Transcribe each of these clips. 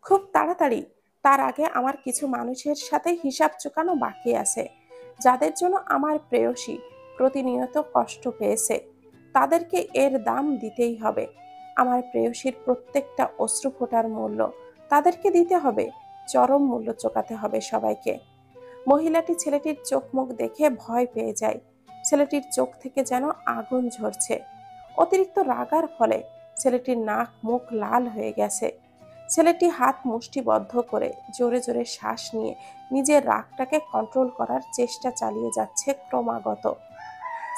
খুব তাড়াতাড়ি। তার আগে আমার কিছু মানুষের সাথে হিসাব চুকানো বাকি আছে, যাদের জন্য আমার প্রেয়সী প্রতিনিয়ত কষ্ট পেয়েছে। তাদেরকে এর দাম দিতেই হবে। আমার প্রেয়সীর প্রত্যেকটা অশ্রু ফোঁটার মূল্য তাদেরকে দিতে হবে। চরম মূল্য চোকাতে হবে সবাইকে। মহিলাটি ছেলেটির চোখ মুখ দেখে ভয় পেয়ে যায়। ছেলেটির চোখ থেকে যেন আগুন ঝরছে। অতিরিক্ত রাগার ফলে ছেলেটির নাক মুখ লাল হয়ে গেছে। ছেলেটি হাত মুষ্টিবদ্ধ করে জোরে জোরে শ্বাস নিয়ে নিজের রাগটাকে কন্ট্রোল করার চেষ্টা চালিয়ে যাচ্ছে ক্রমাগত।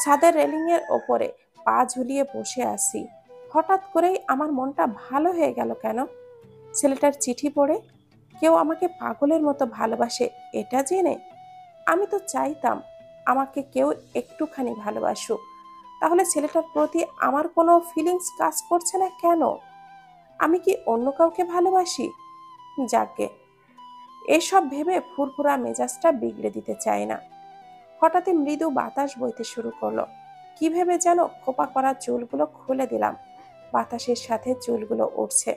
ছাদের রেলিংয়ের ওপরে পা ঝুলিয়ে বসে আছি। হঠাৎ করেই আমার মনটা ভালো হয়ে গেল কেন? ছেলেটার চিঠি পড়ে কেউ আমাকে পাগলের মতো ভালোবাসে এটা জেনে। আমি তো চাইতাম আমাকে কেউ একটুখানি ভালোবাসুক। তাহলে ছেলেটার প্রতি আমার কোনো ফিলিংস কাজ করছে না কেন? আমি কি অন্য কাউকে ভালোবাসি? যাকে এসব ভেবে ফুরফুরা মেজাজটা বিগড়ে দিতে চাই না। হঠাৎই মৃদু বাতাস বইতে শুরু করলো। কি ভেবে যেন খোপা করা চুলগুলো খুলে দিলাম। বাতাসের সাথে চুলগুলো উঠছে।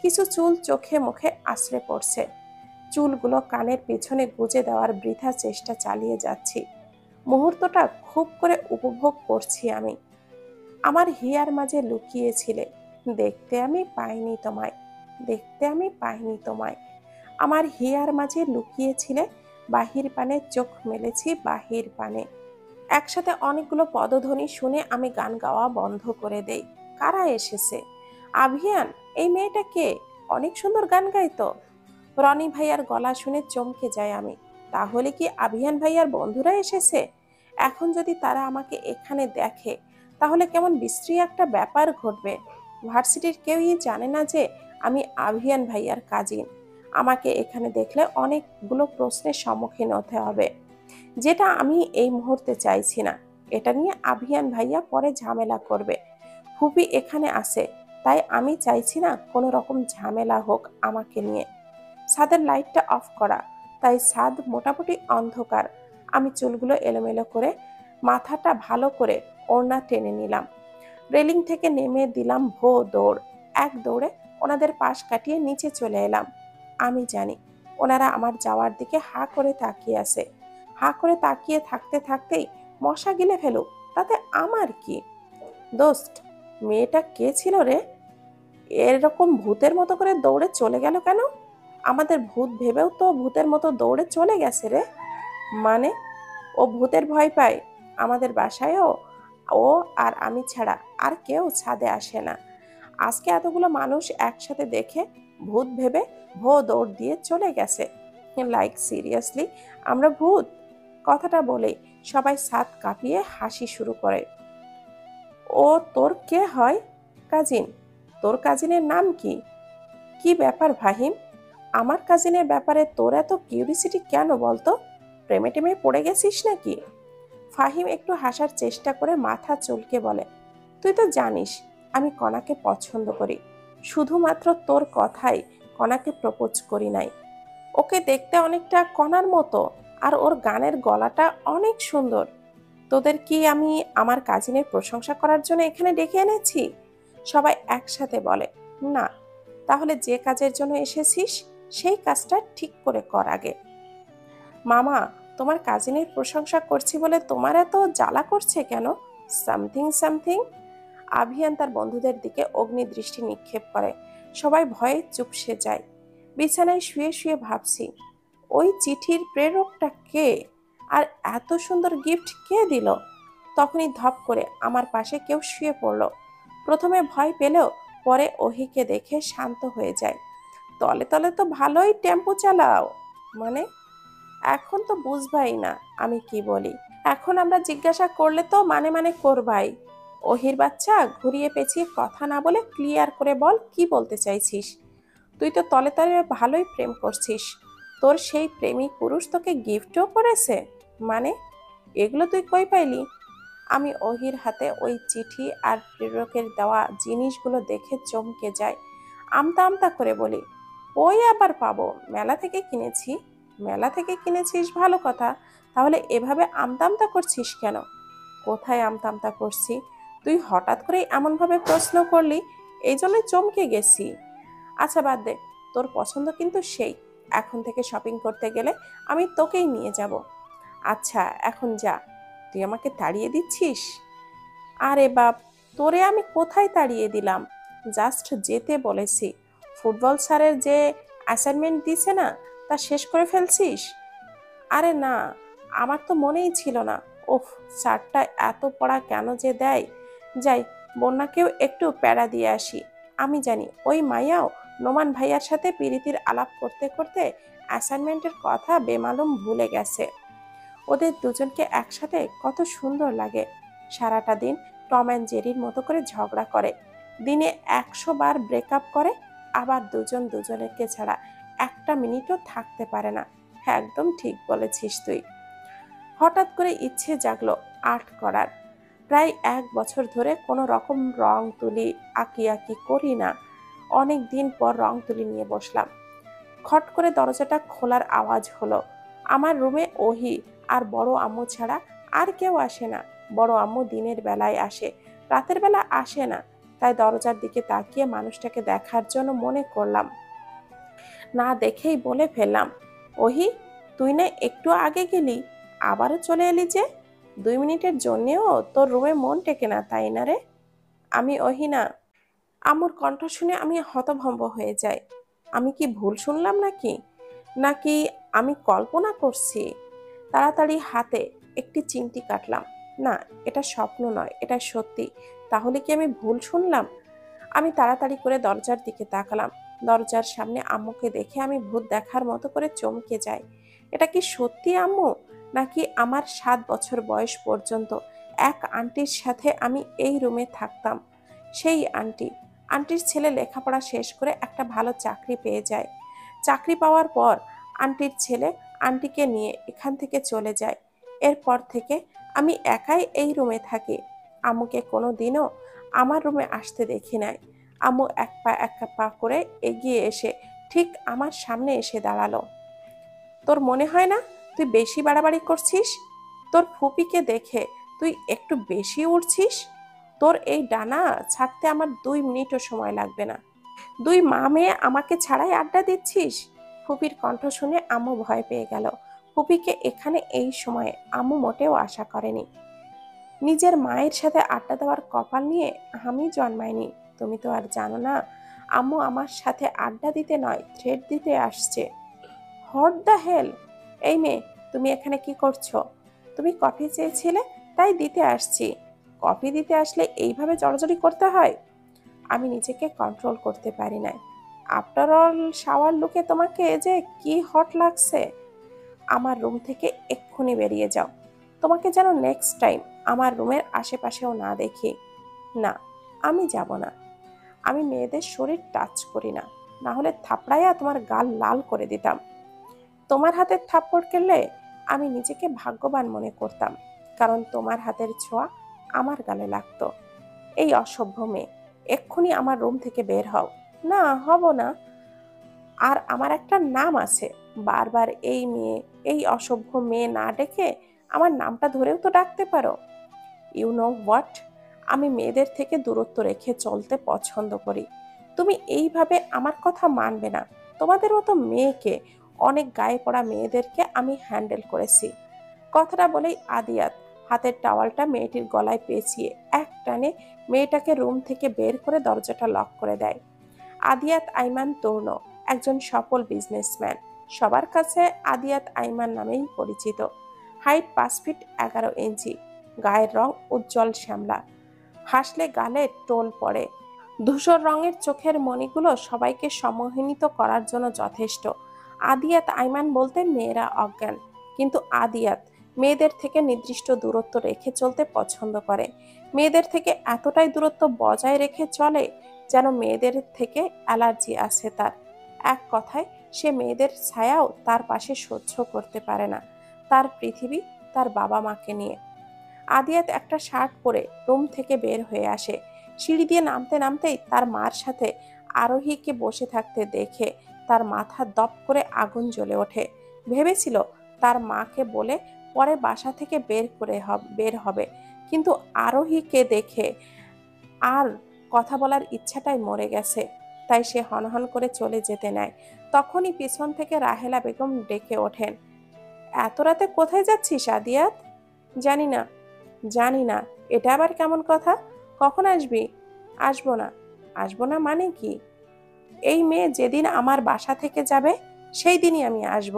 কিছু চুল চোখে মুখে আছড়ে পড়ছে। চুলগুলো কানের পেছনে গুজে দেওয়ার বৃথা চেষ্টা চালিয়ে যাচ্ছি। মুহূর্তটা খুব করে উপভোগ করছি আমি। আমার হিয়ার মাঝে লুকিয়েছিলে, দেখতে আমি পাইনি তোমায়, দেখতে আমি পাইনি তোমায়। আমার হিয়ার মাঝে লুকিয়েছিলে, বাহির পানে চোখ মেলেছি বাহির পানে। একসাথে অনেকগুলো পদধ্বনি শুনে আমি গান গাওয়া বন্ধ করে দেই। কারা এসেছে? আভিয়ান? এই মেয়েটা কে? অনেক সুন্দর গান গাইতো। রনি ভাইয়ার গলা শুনে চমকে যাই আমি। তাহলে কি আভিয়ান ভাইয়ার বন্ধুরা এসেছে? এখন যদি তারা আমাকে এখানে দেখে, তাহলে কেমন বিশ্রী একটা ব্যাপার ঘটবে। ভার্সিটির কেউই জানে না যে আমি আভিয়ান ভাইয়ার কাজিন। আমাকে এখানে দেখলে অনেকগুলো প্রশ্নের সম্মুখীন হতে হবে, যেটা আমি এই মুহূর্তে চাইছি না। এটা নিয়ে আভিয়ান ভাইয়া পরে ঝামেলা করবে। ফুপি এখানে আসে, তাই আমি চাইছি না কোনো রকম ঝামেলা হোক আমাকে নিয়ে। ছাদের লাইটটা অফ করা, তাই ছাদ মোটামুটি অন্ধকার। আমি চুলগুলো এলোমেলো করে মাথাটা ভালো করে ওড়না টেনে নিলাম। রেলিং থেকে নেমে দিলাম ভো দৌড়। এক দৌড়ে ওনাদের পাশ কাটিয়ে নিচে চলে এলাম। আমি জানি ওনারা আমার যাওয়ার দিকে হা করে তাকিয়ে আছে। হা করে তাকিয়ে থাকতে থাকতেই মশা গিলে ফেলুক, তাতে আমার কি? দোস্ত, মেয়েটা কে ছিল রে? এরকম ভূতের মতো করে দৌড়ে চলে গেল কেন? আমাদের ভূত ভেবেও তো ভূতের মতো দৌড়ে চলে গেছে রে। মানে? ও ভূতের ভয় পায়? আমাদের বাসায়ও ও আর আমি ছাড়া আর কেউ ছাদে আসে না। আজকে এতগুলো মানুষ একসাথে দেখে ভূত ভেবে ভো দৌড় দিয়ে চলে গেছে। লাইক সিরিয়াসলি আমরা ভূত? কথাটা বলে সবাই ছাদ কাঁপিয়ে হাসি শুরু করে। ও তোর কে হয়? কাজিন। তোর কাজিনের নাম কি? কি ব্যাপার ফাহিম? আমার কাজিনের ব্যাপারে তোর এত কিউরিসিটি কেন বলতো? প্রেমে টেমে পড়ে গেছিস নাকি? ফাহিম একটু হাসার চেষ্টা করে মাথা চুলকে বলে, তুই তো জানিস আমি কণাকে পছন্দ করি। শুধুমাত্র তোর কথাই কণাকে প্রপোজ করি নাই। ওকে দেখতে অনেকটা কণার মতো, আর ওর গানের গলাটা অনেক সুন্দর। তোদের কি আমি আমার কাজিনের প্রশংসা করার জন্য এখানে ডেকে এনেছি? সবাই একসাথে বলে, না। তাহলে যে কাজের জন্য এসেছিস সেই কাজটা ঠিক করে কর আগে। মামা, তোমার কাজিনের প্রশংসা করছি বলে তোমার এত জ্বালা করছে কেন? Something something. আভিয়ান তার বন্ধুদের দিকে অগ্নিদৃষ্টি নিক্ষেপ করে। সবাই ভয়ে চুপসে যায়। বিছানায় শুয়ে শুয়ে ভাবছি, ওই চিঠির প্রেরকটা কে? আর এত সুন্দর গিফট কে দিল? তখনই ধপ করে আমার পাশে কেউ শুয়ে পড়ল। প্রথমে ভয় পেলেও পরে ওহিকে দেখে শান্ত হয়ে যায়। তলে তলে তো ভালোই টেম্পো চালাও। মানে? এখন তো বুঝবাই না আমি কি বলি। এখন আমরা জিজ্ঞাসা করলে তো মানে মানে করবাই। ওহির বাচ্চা, ঘুরিয়ে পেঁচিয়ে কথা না বলে ক্লিয়ার করে বল কি বলতে চাইছিস। তুই তো তলে তলে ভালোই প্রেম করছিস। তোর সেই প্রেমিক পুরুষ তোকে গিফটও করেছে? মানে? এগুলো তুই কই পাইলি? আমি ওহির হাতে ওই চিঠি আর প্রেরকের দেওয়া জিনিসগুলো দেখে চমকে যাই। আমতা আমতা করে বলি, ওই আবার পাবো? মেলা থেকে কিনেছি। মেলা থেকে কিনেছিস, ভালো কথা। তাহলে এভাবে আমতা আমতা করছিস কেন? কোথায় আমতা আমতা করছি? তুই হঠাৎ করে এমন ভাবে প্রশ্ন করলি, এই জন্য চমকে গেছি। আচ্ছা বাদ দে, তোর পছন্দ কিন্তু সেই। এখন থেকে শপিং করতে গেলে আমি তোকেই নিয়ে যাব। আচ্ছা এখন যা, তুই আমাকে তাড়িয়ে দিচ্ছিস? আরে বাপ, তোরে আমি কোথায় তাড়িয়ে দিলাম, জাস্ট যেতে বলেছি। ফুটবল স্যারের যে অ্যাসাইনমেন্ট দিছে না, তা শেষ করে ফেলছিস? আরে না, আমার তো মনেই ছিল না। ওফ, স্যারটা এত পড়া কেন যে দেয়। যাই, বন্যাকেও একটু প্যারা দিয়ে আসি। আমি জানি ওই মাইয়াও নোমান ভাইয়ার সাথে প্রীতির আলাপ করতে করতে অ্যাসাইনমেন্টের কথা বেমালুম ভুলে গেছে। ওদের দুজনকে একসাথে কত সুন্দর লাগে। সারাটা দিন টম অ্যান্ড জেরির মতো করে ঝগড়া করে, দিনে 100 বার ব্রেকআপ করে, আবার দুজন দুজনেরকে ছাড়া একটা মিনিটও থাকতে পারে না। হ্যাঁ, একদম ঠিক বলেছিস তুই। হঠাৎ করে ইচ্ছে জাগলো আর্ট করার। প্রায় 1 বছর ধরে কোনো রকম রং তুলি আঁকি করি না। অনেক দিন পর রং তুলি নিয়ে বসলাম। খট করে দরজাটা খোলার আওয়াজ হলো। আমার রুমে ওহি আর বড় আম্মু ছাড়া আর কেউ আসে না। বড় আম্মু দিনের বেলায় আসে, রাতের বেলা আসে না। তাই দরজার দিকে তাকিয়ে মানুষটাকে দেখার জন্য মনে করলাম, না দেখেই বলে ফেললাম, ওহি, তুই না একটু আগে গেলি, আবারও চলে এলি যে? 2 মিনিটের জন্যেও তোর রুমে মন টেকে না, তাই না রে? আমি ওহি না। আম্মুর কণ্ঠ শুনে আমি হতভম্ব হয়ে যাই। আমি কি ভুল শুনলাম নাকি, নাকি আমি কল্পনা করছি? তাড়াতাড়ি হাতে একটি চিমটি কাটলাম। না, এটা স্বপ্ন নয়, এটা সত্যি। তাহলে কি আমি ভুল শুনলাম? আমি তাড়াতাড়ি করে দরজার দিকে তাকালাম। দরজার সামনে আম্মুকে দেখে আমি ভূত দেখার মতো করে চমকে যাই। এটা কি সত্যি আম্মু, নাকি আমার 7 বছর বয়স পর্যন্ত এক আন্টির সাথে আমি এই রুমে থাকতাম? সেই আন্টি। আন্টির ছেলে লেখাপড়া শেষ করে একটা ভালো চাকরি পেয়ে যায়। চাকরি পাওয়ার পর আন্টির ছেলে আন্টিকে নিয়ে এখান থেকে চলে যায়। এরপর থেকে আমি একাই এই রুমে থাকি। আম্মুকে কোনো দিনও আমার রুমে আসতে দেখি নাই। আম্মু এক পা করে এগিয়ে এসে ঠিক আমার সামনে এসে দাঁড়ালো। তোর মনে হয় না তুই বেশি বাড়াবাড়ি করছিস? তোর ফুপিকে দেখে তুই একটু বেশি উড়ছিস। তোর এই ডানা ছাড়তে আমার 2 মিনিটও সময় লাগবে না। দুই মা মেয়ে আমাকে ছাড়াই আড্ডা দিচ্ছিস? ফুপির কণ্ঠ শুনে আম্মু ভয় পেয়ে গেল। ফুপিকে এখানে এই সময়ে আম্মু মোটেও আশা করেনি। নিজের মায়ের সাথে আড্ডা দেওয়ার কপাল নিয়ে আমি জন্মাইনি। তুমি তো আর জানো না, আম্মু আমার সাথে আড্ডা দিতে নয়, থ্রেট দিতে আসছে। What the hell! এই মেয়ে, তুমি এখানে কি করছো? তুমি কফি চেয়েছিলে, তাই দিতে আসছি। কফি দিতে আসলে এইভাবে জড়াজড়ি করতে হয়? আমি নিজেকে কন্ট্রোল করতে পারি নাই। আফটার অল শাওয়ার লুকে তোমাকে যে কি হট লাগছে! আমার রুম থেকে এক্ষুনি বেরিয়ে যাও। তোমাকে যেন নেক্সট টাইম আমার রুমের আশেপাশেও না দেখি। না, আমি যাব না। আমি মেয়েদের শরীর টাচ করি না, না হলে থাপড়াইয়া তোমার গাল লাল করে দিতাম। তোমার হাতের থাপ্পড় খেলে আমি নিজেকে ভাগ্যবান মনে করতাম, কারণ তোমার হাতের ছোঁয়া আমার গালে লাগতো। এই অসভ্য মেয়ে, এক্ষুনি আমার রুম থেকে বের হও। না, হব না। আর আমার একটা নাম আছে, বারবার এই মেয়ে, এই অসভ্য মেয়ে না ডেকে আমার নামটা ধরেও তো ডাকতে পারো। ইউ নো হোয়াট, আমি মেয়েদের থেকে দূরত্ব রেখে চলতে পছন্দ করি। তুমি এইভাবে আমার কথা মানবে না। তোমাদের মতো মেয়েকে, অনেক গায়ে পড়া মেয়েদেরকে আমি হ্যান্ডেল করেছি। কথাটা বলেই আদিয়াত হাতের টাওয়ালটা মেয়েটির গলায় পেঁচিয়ে এক টানে মেয়েটাকে রুম থেকে বের করে দরজাটা লক করে দেয়। আদিয়াত আইমান তরুণ, একজন সফল বিজনেসম্যান। সবার কাছে আদিয়াত আইমান নামেই পরিচিত। হাইট 5 ফিট 11 ইঞ্চি, গায়ের রং উজ্জ্বল শ্যামলা, হাসলে গালে টোল পড়ে। ধূসর রঙের চোখের মণিগুলো সবাইকে সম্মোহিত করার জন্য যথেষ্ট। আদিয়াত আইমান বলতে মেয়েরা অজ্ঞান, কিন্তু আদিয়াত মেয়েদের থেকে নির্দিষ্ট দূরত্ব রেখে চলতে পছন্দ করে। মেয়েদের থেকে এতটাই দূরত্ব বজায় রেখে চলে যেন মেয়েদের থেকে অ্যালার্জি আছে তার। এক কথায়, সে মেয়েদের ছায়াও তার পাশে সহ্য করতে পারে না। তার পৃথিবী তার বাবা মাকে নিয়ে। আদিয়াত একটা শার্ট পরে রুম থেকে বের হয়ে আসে। সিঁড়ি দিয়ে নামতে নামতেই তার মার সাথে আরোহীকে বসে থাকতে দেখে তার মাথা দপ করে আগুন জ্বলে ওঠে। ভেবেছিল তার মাকে বলে পরে বাসা থেকে বের হবে, কিন্তু আরোহীকে দেখে আর কথা বলার ইচ্ছাটাই মরে গেছে। তাই সে হনহন করে চলে যেতে নেয়। তখনই পিছন থেকে রাহেলা বেগম ডেকে ওঠেন, এত রাতে কোথায় যাচ্ছিস আদিয়াত? জানি না। জানি না? এটা আবার কেমন কথা? কখন আসবি? আসবো না। আসবো না মানে কি? এই মেয়ে যেদিন আমার বাসা থেকে যাবে সেই দিনই আমি আসব।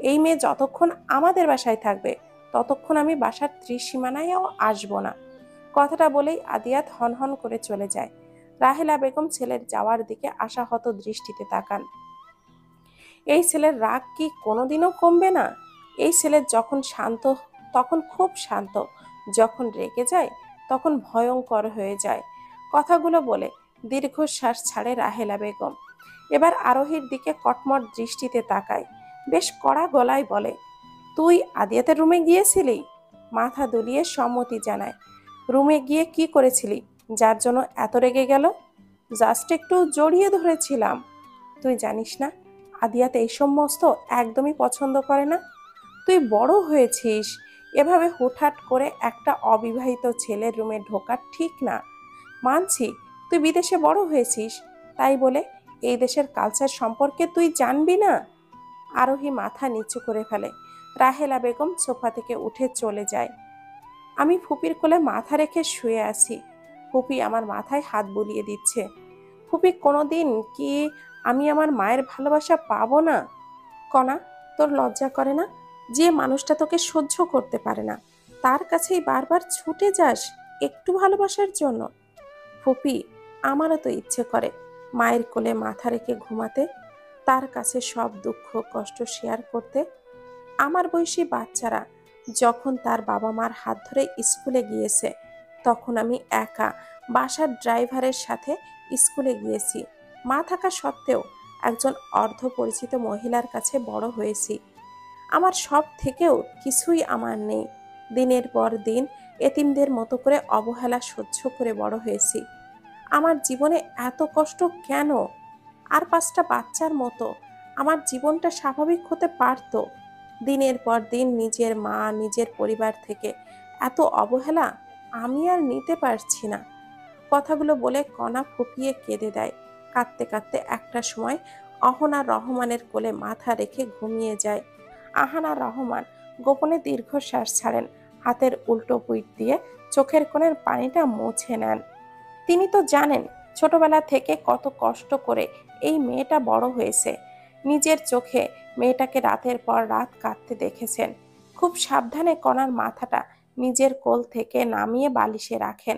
এই মেয়ে যতক্ষণ আমাদের বাসায় থাকবে ততক্ষণ আমি বাসার ত্রিসীমানায়ও আসবো না। কথাটা বলেই আদিয়াত হনহন করে চলে যায়। রাহেলা বেগম ছেলের যাওয়ার দিকে আশাহত দৃষ্টিতে তাকান। এই ছেলের রাগ কি কোনোদিনও কমবে না? এই ছেলের যখন শান্ত তখন খুব শান্ত, যখন রেগে যায় তখন ভয়ঙ্কর হয়ে যায়। কথাগুলো বলে দীর্ঘশ্বাস ছাড়ে রাহেলা বেগম। এবার আরোহীর দিকে কটমট দৃষ্টিতে তাকায়, বেশ কড়া গলায় বলে, তুই আদিয়াতের রুমে গিয়েছিলি? মাথা দুলিয়ে সম্মতি জানায়। রুমে গিয়ে কি করেছিলি যার জন্য এত রেগে গেল? জাস্ট একটু জড়িয়ে ধরেছিলাম। তুই জানিস না আদিয়াত এই সমস্ত একদমই পছন্দ করে না? তুই বড় হয়েছিস, এভাবে হুটহাট করে একটা অবিবাহিত ছেলের রুমে ঢোকা ঠিক না। মানছি তুই বিদেশে বড় হয়েছিস, তাই বলে এই দেশের কালচার সম্পর্কে তুই জানবি না? আরোহী মাথা নিচু করে ফেলে। রাহেলা বেগম সোফা থেকে উঠে চলে যায়। আমি ফুপির কোলে মাথা রেখে শুয়ে আছি। ফুপি আমার মাথায় হাত বুলিয়ে দিচ্ছে। ফুপি, কোনোদিন কি আমি আমার মায়ের ভালোবাসা পাবো না? কণা, তোর লজ্জা করে না? যে মানুষটা তোকে সহ্য করতে পারে না তার কাছেই বারবার ছুটে যাস একটু ভালোবাসার জন্য। ফুপি, আমারও তো ইচ্ছে করে মায়ের কোলে মাথা রেখে ঘুমাতে, তার কাছে সব দুঃখ কষ্ট শেয়ার করতে। আমার বয়সী বাচ্চারা যখন তার বাবা মার হাত ধরে স্কুলে গিয়েছে তখন আমি একা বাসার ড্রাইভারের সাথে স্কুলে গিয়েছি। মা থাকা সত্ত্বেও একজন অর্ধ পরিচিত মহিলার কাছে বড় হয়েছি। আমার সব থেকেও কিছুই আমার নেই। দিনের পর দিন এতিমদের মতো করে অবহেলা সহ্য করে বড় হয়েছি। আমার জীবনে এত কষ্ট কেন? আর 5টা বাচ্চার মতো আমার জীবনটা স্বাভাবিক হতে পারত। দিনের পর দিন নিজের মা নিজের পরিবার থেকে এত অবহেলা আমি আর নিতে পারছি না। কথাগুলো বলে কণা ফুপিয়ে কেঁদে দেয়। কাঁদতে কাঁদতে একটা সময় অহনা রহমানের কোলে মাথা রেখে ঘুমিয়ে যায়। আহানা রহমান গোপনে দীর্ঘশ্বাস ছাড়েন। হাতের উল্টো পিঠ দিয়ে চোখের কোণের পানিটা মুছে নেন। তিনি তো জানেন ছোটবেলা থেকে কত কষ্ট করে এই মেয়েটা বড় হয়েছে। নিজের চোখে মেয়েটাকে রাতের পর রাত কাঁদতে দেখেছেন। খুব সাবধানে কণার মাথাটা নিজের কোল থেকে নামিয়ে বালিশে রাখেন।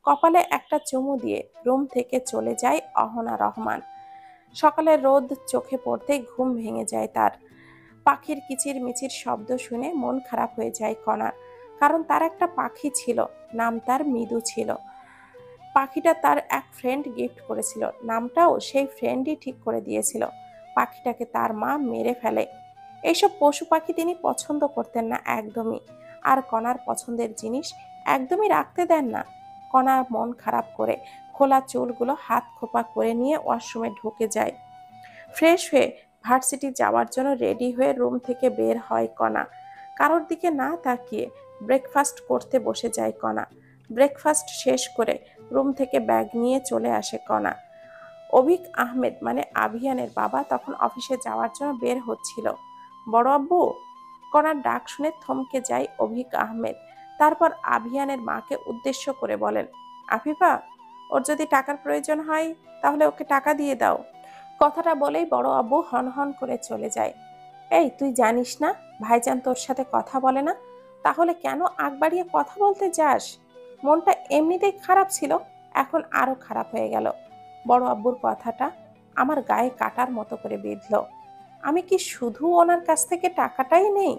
কপালে একটা চুমু দিয়ে রুম থেকে চলে যায় অহনা রহমান। সকালের রোদ চোখে পড়তেই ঘুম ভেঙে যায় তার। পাখির কিচির মিচির শব্দ শুনে মন খারাপ হয়ে যায় কণার। কারণ তার একটা পাখি ছিল, নাম তার মৃদু ছিল। পাখিটা তার এক ফ্রেন্ড গিফট করেছিল, নামটাও সেই ফ্রেন্ডই ঠিক করে দিয়েছিল। পাখিটাকে তার মা মেরে ফেলে। এইসব পশু পাখি তিনি পছন্দ করতেন না একদমই। আর কণার পছন্দের জিনিস একদমই রাখতে দেন না। কণা মন খারাপ করে খোলা চুলগুলো হাত খোপা করে নিয়ে ওয়াশরুমে ঢুকে যায়। ফ্রেশ হয়ে ভার্সিটি যাওয়ার জন্য রেডি হয়ে রুম থেকে বের হয় কণা। কারোর দিকে না তাকিয়ে ব্রেকফাস্ট করতে বসে যায় কণা। ব্রেকফাস্ট শেষ করে রুম থেকে ব্যাগ নিয়ে চলে আসে কণা। অভিক আহমেদ মানে আভিয়ানের বাবা তখন অফিসে যাওয়ার জন্য বের হচ্ছিল। বড় আব্বু! কণার ডাক শুনে থমকে যায় অভিক আহমেদ। তারপর আভিয়ানের মাকে উদ্দেশ্য করে বলেন, আফিফা, ওর যদি টাকার প্রয়োজন হয় তাহলে ওকে টাকা দিয়ে দাও। কথাটা বলেই বড় আব্বু হনহন করে চলে যায়। এই, তুই জানিস না ভাইজান তোর সাথে কথা বলে না? তাহলে কেন আগ বাড়িয়ে কথা বলতে যাস? মনটা এমনিতেই খারাপ ছিল, এখন আরো খারাপ হয়ে গেল। বড় আব্বুর কথাটা আমার গায়ে কাটার মতো করে বিঁধল। আমি কি শুধু ওনার কাছ থেকে টাকাটাই নেই,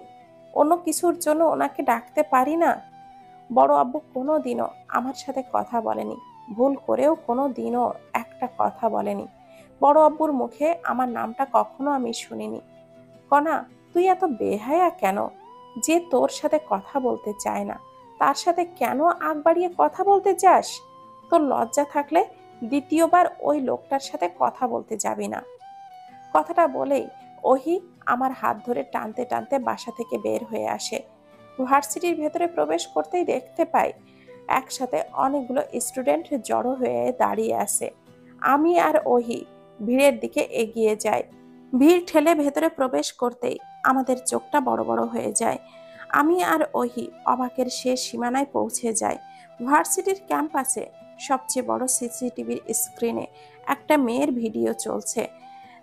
অন্য কিছুর জন্য ওনাকে ডাকতে পারি না? বড় আব্বু কোনো দিনও আমার সাথে কথা বলেনি, ভুল করেও কোনো দিনও একটা কথা বলেনি। বড় আব্বুর মুখে আমার নামটা কখনো আমি শুনিনি। কণা, তুই এত বেহায়া কেন? যে তোর সাথে কথা বলতে চায় না তার সাথে কেন আগ বাড়িয়ে কথা বলতে যাস? তোর লজ্জা থাকলে দ্বিতীয়বার ওই লোকটার সাথে কথা বলতে যাবি না। কথাটা বলেই ওহি আমার হাত ধরে টানতে টানতে বাসা থেকে বের হয়ে আসে। ভার্সিটির ভেতরে প্রবেশ করতেই দেখতে পাই একসাথে অনেকগুলো স্টুডেন্ট জড়ো হয়ে দাঁড়িয়ে আছে। আমি আর ওহি ভিড়ের দিকে এগিয়ে যায়। ভিড় ঠেলে ভেতরে প্রবেশ করতেই আমাদের চোখটা বড় বড় হয়ে যায়। আমি আর ওহি অবাকের শেষ সীমানায় পৌঁছে যাই। ভার্সিটির ক্যাম্পাসে সবচেয়ে বড় সিসিটিভির স্ক্রিনে একটা মেয়ের ভিডিও চলছে,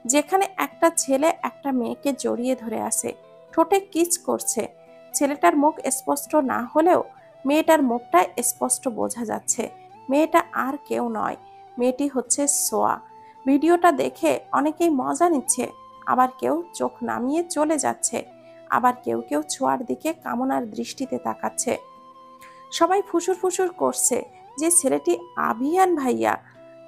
যেখানে একটা ছেলে একটা মেয়েকে জড়িয়ে ধরে আছে, ঠোঁটে কিস করছে। ছেলেটার মুখ স্পষ্ট না হলেও মেয়েটার মুখটা স্পষ্ট বোঝা যাচ্ছে। মেয়েটা আর কেউ নয়, মেয়েটি হচ্ছে সোয়া। ভিডিওটা দেখে অনেকেই মজা নিচ্ছে, আবার কেউ চোখ নামিয়ে চলে যাচ্ছে, আবার কেউ কেউ ছোঁয়ার দিকে কামনার দৃষ্টিতে তাকাচ্ছে। সবাই ফুসুর ফুসুর করছে যে ছেলেটি আভিয়ান ভাইয়া,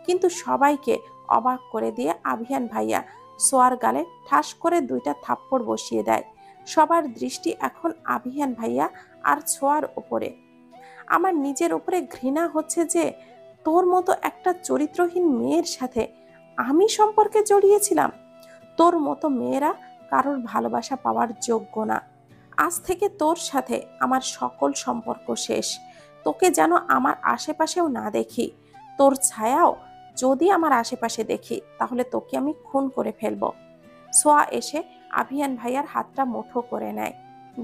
কিন্তু সবাইকে অবাক করে দিয়ে আভিয়ান ভাইয়া সোয়ার গালে ঠাস করে 2টা থাপ্পড় বসিয়ে দেয়। সবার দৃষ্টি এখন আভিয়ান ভাইয়া আর ছোঁয়ার উপরে। আমার নিজের উপরে ঘৃণা হচ্ছে যে তোর মতো একটা চরিত্রহীন মেয়ের সাথে আমি সম্পর্কে জড়িয়েছিলাম। তোর মতো মেয়েরা কারোর ভালোবাসা পাওয়ার যোগ্য না। আজ থেকে তোর সাথে আমার সকল সম্পর্ক শেষ। তোকে যেন আমার আশেপাশেও না দেখি। তোর ছায়াও যদি আমার আশেপাশে দেখি তাহলে তোকে আমি খুন করে ফেলবো। সোয়া এসে আভিয়ান ভাইয়ার হাতটা মুঠো করে নেয়।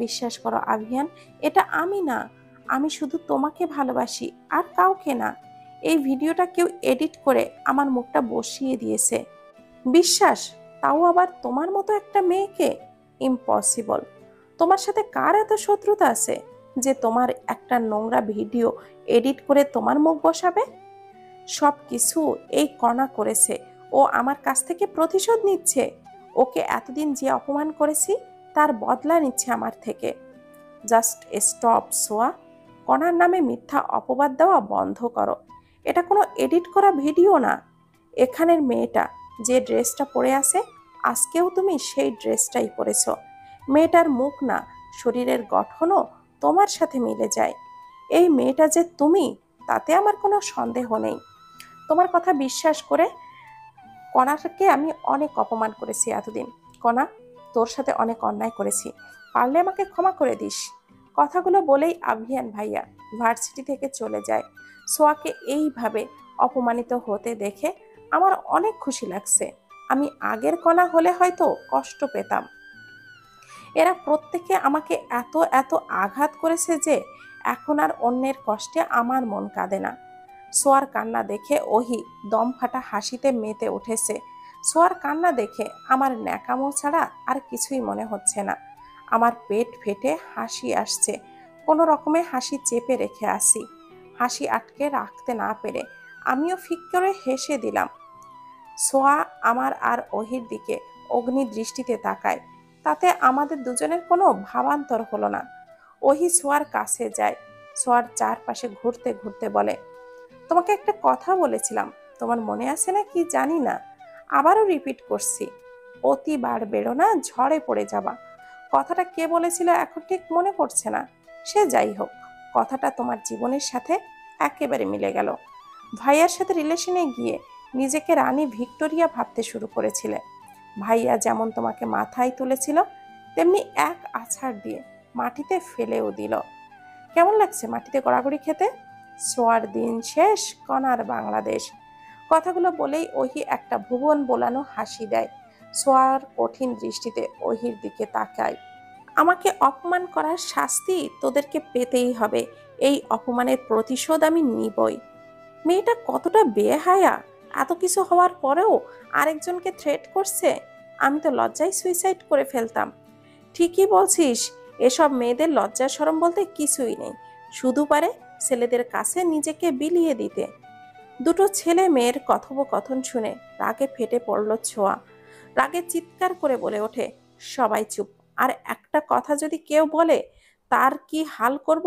বিশ্বাস করো আভিয়ান, এটা আমি না, আমি শুধু তোমাকে ভালোবাসি আর কাউকে না। এই ভিডিওটা কেউ এডিট করে আমার মুখটা বসিয়ে দিয়েছে। বিশ্বাস, তাও আবার তোমার মতো একটা মেয়েকে? ইম্পসিবল। তোমার সাথে কার এত শত্রুতা আছে যে তোমার একটা নোংরা ভিডিও এডিট করে তোমার মুখ বসাবে? সব কিছু এই কণা করেছে। ও আমার কাছ থেকে প্রতিশোধ নিচ্ছে। ওকে এতদিন যে অপমান করেছি তার বদলা নিচ্ছে আমার থেকে। জাস্ট স্টপ সোয়া। কণার নামে মিথ্যা অপবাদ দেওয়া বন্ধ করো। এটা কোনো এডিট করা ভিডিও না। এখানের মেয়েটা যে ড্রেসটা পরে আছে, আজকেও তুমি সেই ড্রেসটাই পরেছ। মেয়েটার মুখ না, শরীরের গঠনও তোমার সাথে মিলে যায়। এই মেয়েটা যে তুমি, তাতে আমার কোনো সন্দেহ নেই। তোমার কথা বিশ্বাস করে কণাকে আমি অনেক অপমান করেছি এতদিন। কণা, তোর সাথে অনেক অন্যায় করেছি, পারলে আমাকে ক্ষমা করে দিস। কথাগুলো বলেই আভিয়ান ভাইয়া ভার্সিটি থেকে চলে যায়। সোয়াকে এইভাবে অপমানিত হতে দেখে আমার অনেক খুশি লাগছে। আমি আগের কণা হলে হয়তো কষ্ট পেতাম। এরা প্রত্যেকে আমাকে এত এত আঘাত করেছে যে এখন আর অন্যের কষ্টে আমার মন কাঁদে না। সোয়ার কান্না দেখে ওহি দম ফাটা হাসিতে মেতে উঠেছে। সোয়ার কান্না দেখে আমার ন্যাকামো ছাড়া আর কিছুই মনে হচ্ছে না। আমার পেট ফেটে হাসি আসছে। কোনো রকমে হাসি চেপে রেখে আসি। হাসি আটকে রাখতে না পেরে আমিও ফিক করে হেসে দিলাম। সোয়া আমার আর ওহির দিকে অগ্নি দৃষ্টিতে তাকায়। তাতে আমাদের দুজনের কোনো ভাবান্তর হলো না। ওহি সোয়ার কাছে যায়, সোয়ার চারপাশে ঘুরতে ঘুরতে বলে, তোমাকে একটা কথা বলেছিলাম, তোমার মনে আছে না কি জানি না, আবারও রিপিট করছি, অতি বাড়বেড়ো না, ঝড়ে পড়ে যাবা। কথাটা কে বলেছিল এখন ঠিক মনে পড়ছে না। সে যাই হোক, কথাটা তোমার জীবনের সাথে একেবারে মিলে গেল। ভাইয়ার সাথে রিলেশনে গিয়ে নিজেকে রানী ভিক্টোরিয়া ভাবতে শুরু করেছিলে। ভাইয়া যেমন তোমাকে মাথায় তুলেছিল, তেমনি এক আছাড় দিয়ে মাটিতে ফেলেও দিল। কেমন লাগছে মাটিতে গড়াগড়ি খেতে? সোয়ার দিন শেষ, কণার বাংলাদেশ। কথাগুলো বলেই ওহি একটা ভুবন বোলানো হাসি দেয়। সোয়ার কঠিন দৃষ্টিতে ওহির দিকে তাকায়। আমাকে অপমান করার শাস্তি তোদেরকে পেতেই হবে। এই অপমানের প্রতিশোধ আমি নিবই। মেয়েটা কতটা বেহায়া! এত কিছু হওয়ার পরেও আরেকজনকে থ্রেট করছে। আমি তো লজ্জায় সুইসাইড করে ফেলতাম। ঠিকই বলছিস, এসব মেয়েদের লজ্জা শরম বলতে কিছুই নেই, শুধু পারে ছেলেদের কাছে নিজেকে বিলিয়ে দিতে। দুটো ছেলে মেয়ের কথোপকথন শুনে রাগে ফেটে পড়ল ছোঁয়া। রাগে চিৎকার করে বলে ওঠে, সবাই চুপ! আর একটা কথা যদি কেউ বলে তার কি হাল করব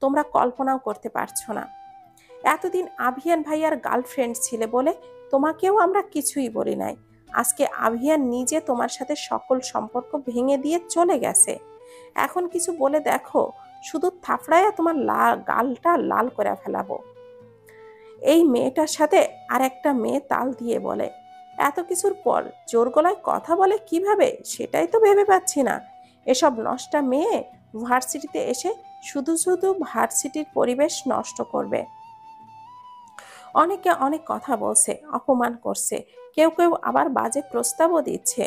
তোমরা কল্পনাও করতে পারছো না। এতদিন আভিয়ান ভাইয়ার গার্লফ্রেন্ড ছিলে বলে তোমাকেও আমরা কিছুই বলি নাই। আজকে আভিয়ান নিজে তোমার সাথে সকল সম্পর্ক ভেঙে দিয়ে চলে গেছে। এখন কিছু বলে দেখো, শুধু থাপড়াইয়া তোমার গালটা লাল করে ফেলাবো। এই মেয়েটার সাথে আর একটা মেয়ে তাল দিয়ে বলে, এত কিছুর পর জোর গলায় কথা বলে কিভাবে সেটাই তো ভেবে পাচ্ছি না। এসব নষ্টা মেয়ে ভার্সিটিতে এসে শুধু শুধু ভার্সিটির পরিবেশ নষ্ট করবে। অনেকে অনেক কথা বলছে, অপমান করছে, কেউ কেউ আবার বাজে প্রস্তাবও দিচ্ছে।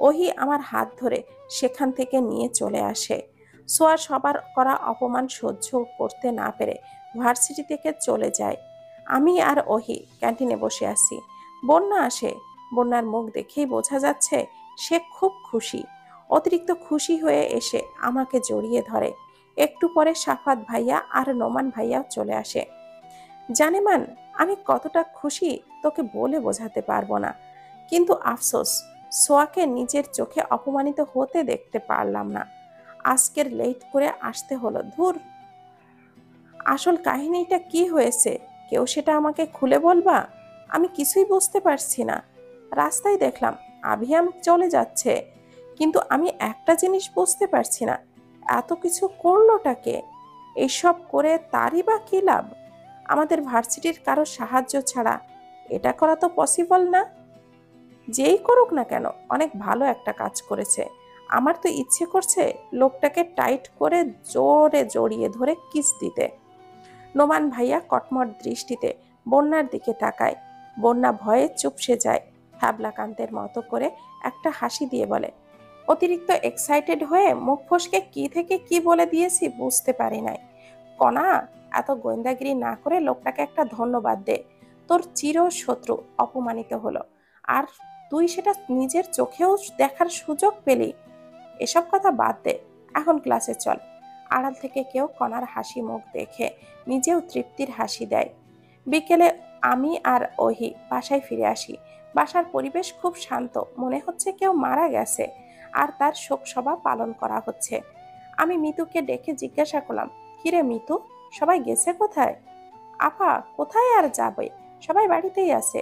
ওহি আমার হাত ধরে সেখান থেকে নিয়ে চলে আসে। সোয়া সবার করা অপমান সহ্য করতে না পেরে ভার্সিটি থেকে চলে যায়। আমি আর ওহি ক্যান্টিনে বসে আছি। বন্যা আসে। বন্যার মুখ দেখেই বোঝা যাচ্ছে সে খুব খুশি। অতিরিক্ত খুশি হয়ে এসে আমাকে জড়িয়ে ধরে। একটু পরে সাফাত ভাইয়া আর নোমান ভাইয়াও চলে আসে। জানেমান, আমি কতটা খুশি তোকে বলে বোঝাতে পারবো না। কিন্তু আফসোস, সোয়াকে নিজের চোখে অপমানিত হতে দেখতে পারলাম না। আজকের লেট করে আসতে হলো। ধুর, আসল কাহিনীটা কি হয়েছে কেউ সেটা আমাকে খুলে বলবা? আমি কিছুই বুঝতে পারছি না। রাস্তায় দেখলাম আভিয়াম চলে যাচ্ছে, কিন্তু আমি একটা জিনিস বুঝতে পারছি না, এত কিছু করলোটাকে? এইসব করে তারই বা কি লাভ? আমাদের ভার্সিটির কারো সাহায্য ছাড়া এটা করা তো পসিবল না। যেই করুক না কেন, অনেক ভালো একটা কাজ করেছে। আমার তো ইচ্ছে করছে লোকটাকে টাইট করে জোরে জড়িয়ে ধরে কিস দিতে। নোমান ভাইয়া কটমট দৃষ্টিতে বন্যার দিকে তাকায়। বন্যা ভয়ে চুপসে যায়। হ্যাবলাকান্তের মতো করে একটা হাসি দিয়ে বলে, অতিরিক্ত এক্সাইটেড হয়ে মুখ ফসকে কি থেকে কি বলে দিয়েছি বুঝতে পারি নাই। কণা, এত গোয়েন্দাগিরি না করে লোকটাকে একটা ধন্যবাদ দে। তোর চির শত্রু অপমানিত হলো, আর তুই সেটা নিজের চোখেও দেখার সুযোগ পেলি। এসব কথা বাদ দে, এখন ক্লাসে চল। আড়াল থেকে কেউ কণার হাসি মুখ দেখে নিজেও তৃপ্তির হাসি দেয়। বিকেলে আমি আর ওহি বাসায় ফিরে আসি। বাসার পরিবেশ খুব শান্ত, মনে হচ্ছে কেউ মারা গেছে আর তার শোক সভা পালন করা হচ্ছে। আমি মিতুকে ডেকে জিজ্ঞাসা করলাম, কিরে মিতু, সবাই গেছে কোথায়? আপা, কোথায় আর যাবে, সবাই বাড়িতেই আছে।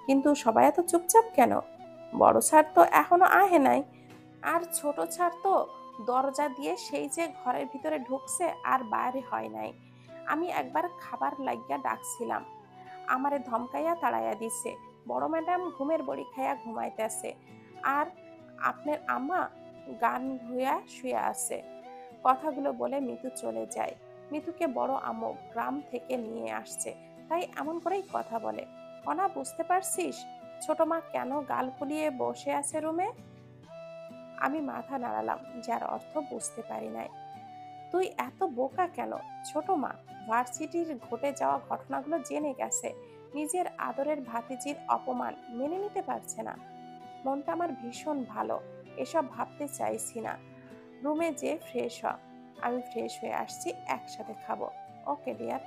কিন্তু সবাই এত চুপচাপ কেন? বড় স্যার তো এখনো আহে নাই, আর ছোট স্যার তো দরজা দিয়ে সেই যে ঘরের ভিতরে ঢুকছে আর বাইরে হয় নাই। আমি একবার খাবার লাগিয়া ডাকছিলাম, আমারে ধমকাইয়া তাড়াইয়া দিছে। বড় ম্যাডাম ঘুমের বড়ি খাইয়া ঘুমাইতেছে, আর আপনার আম্মা গান ধুইয়া শুয়ে আছে। কথাগুলো বলে মিতু চলে যায়। মিতুকে বড় আম্মু গ্রাম থেকে নিয়ে আসছে, তাই এমন করেই কথা বলে। অনা, বুঝতে পারছিস ছোট মা কেন গাল ফুলিয়ে বসে আছে রুমে? আমি মাথা নাড়ালাম, যার অর্থ বুঝতে পারি নাই। তুই এত বোকা কেন? ছোট মা ভার্সিটির ঘটে যাওয়া ঘটনাগুলো জেনে গেছে, নিজের আদরের ভাতিজির অপমান মেনে নিতে পারছে না। মনটা আমার ভীষণ ভালো, এসব ভাবতে চাইছি না। রুমে যে ফ্রেশ হ। আমি ফ্রেশ হয়ে আসছি, একসাথে খাবো। Okay dear.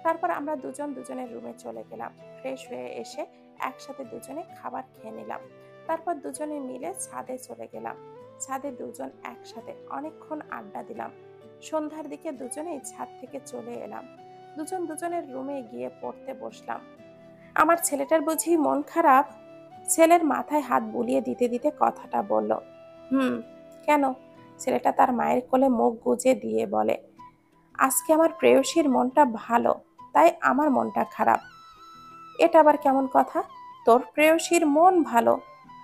তারপর আমরা দুজন দুজনের রুমে চলে গেলাম। ফ্রেশ হয়ে এসে একসাথে দুজনে খাবার খেয়ে নিলাম। তারপর দুজনে মিলে ছাদে চলে গেলাম। ছাদে দুজন একসাথে অনেকক্ষণ আড্ডা দিলাম। সন্ধ্যার দিকে দুজনেই ছাদ থেকে চলে এলাম। দুজন দুজনের রুমে গিয়ে পড়তে বসলাম। আমার ছেলেটার বুঝি মন খারাপ? ছেলের মাথায় হাত বুলিয়ে দিতে দিতে কথাটা বলল। হুম। কেন? ছেলেটা তার মায়ের কোলে মুখ গুজে দিয়ে বলে, আজকে আমার প্রেয়সীর মনটা ভালো, তাই আমার মনটা খারাপ। এটা আবার কেমন কথা? তোর প্রেয়সীর মন ভালো,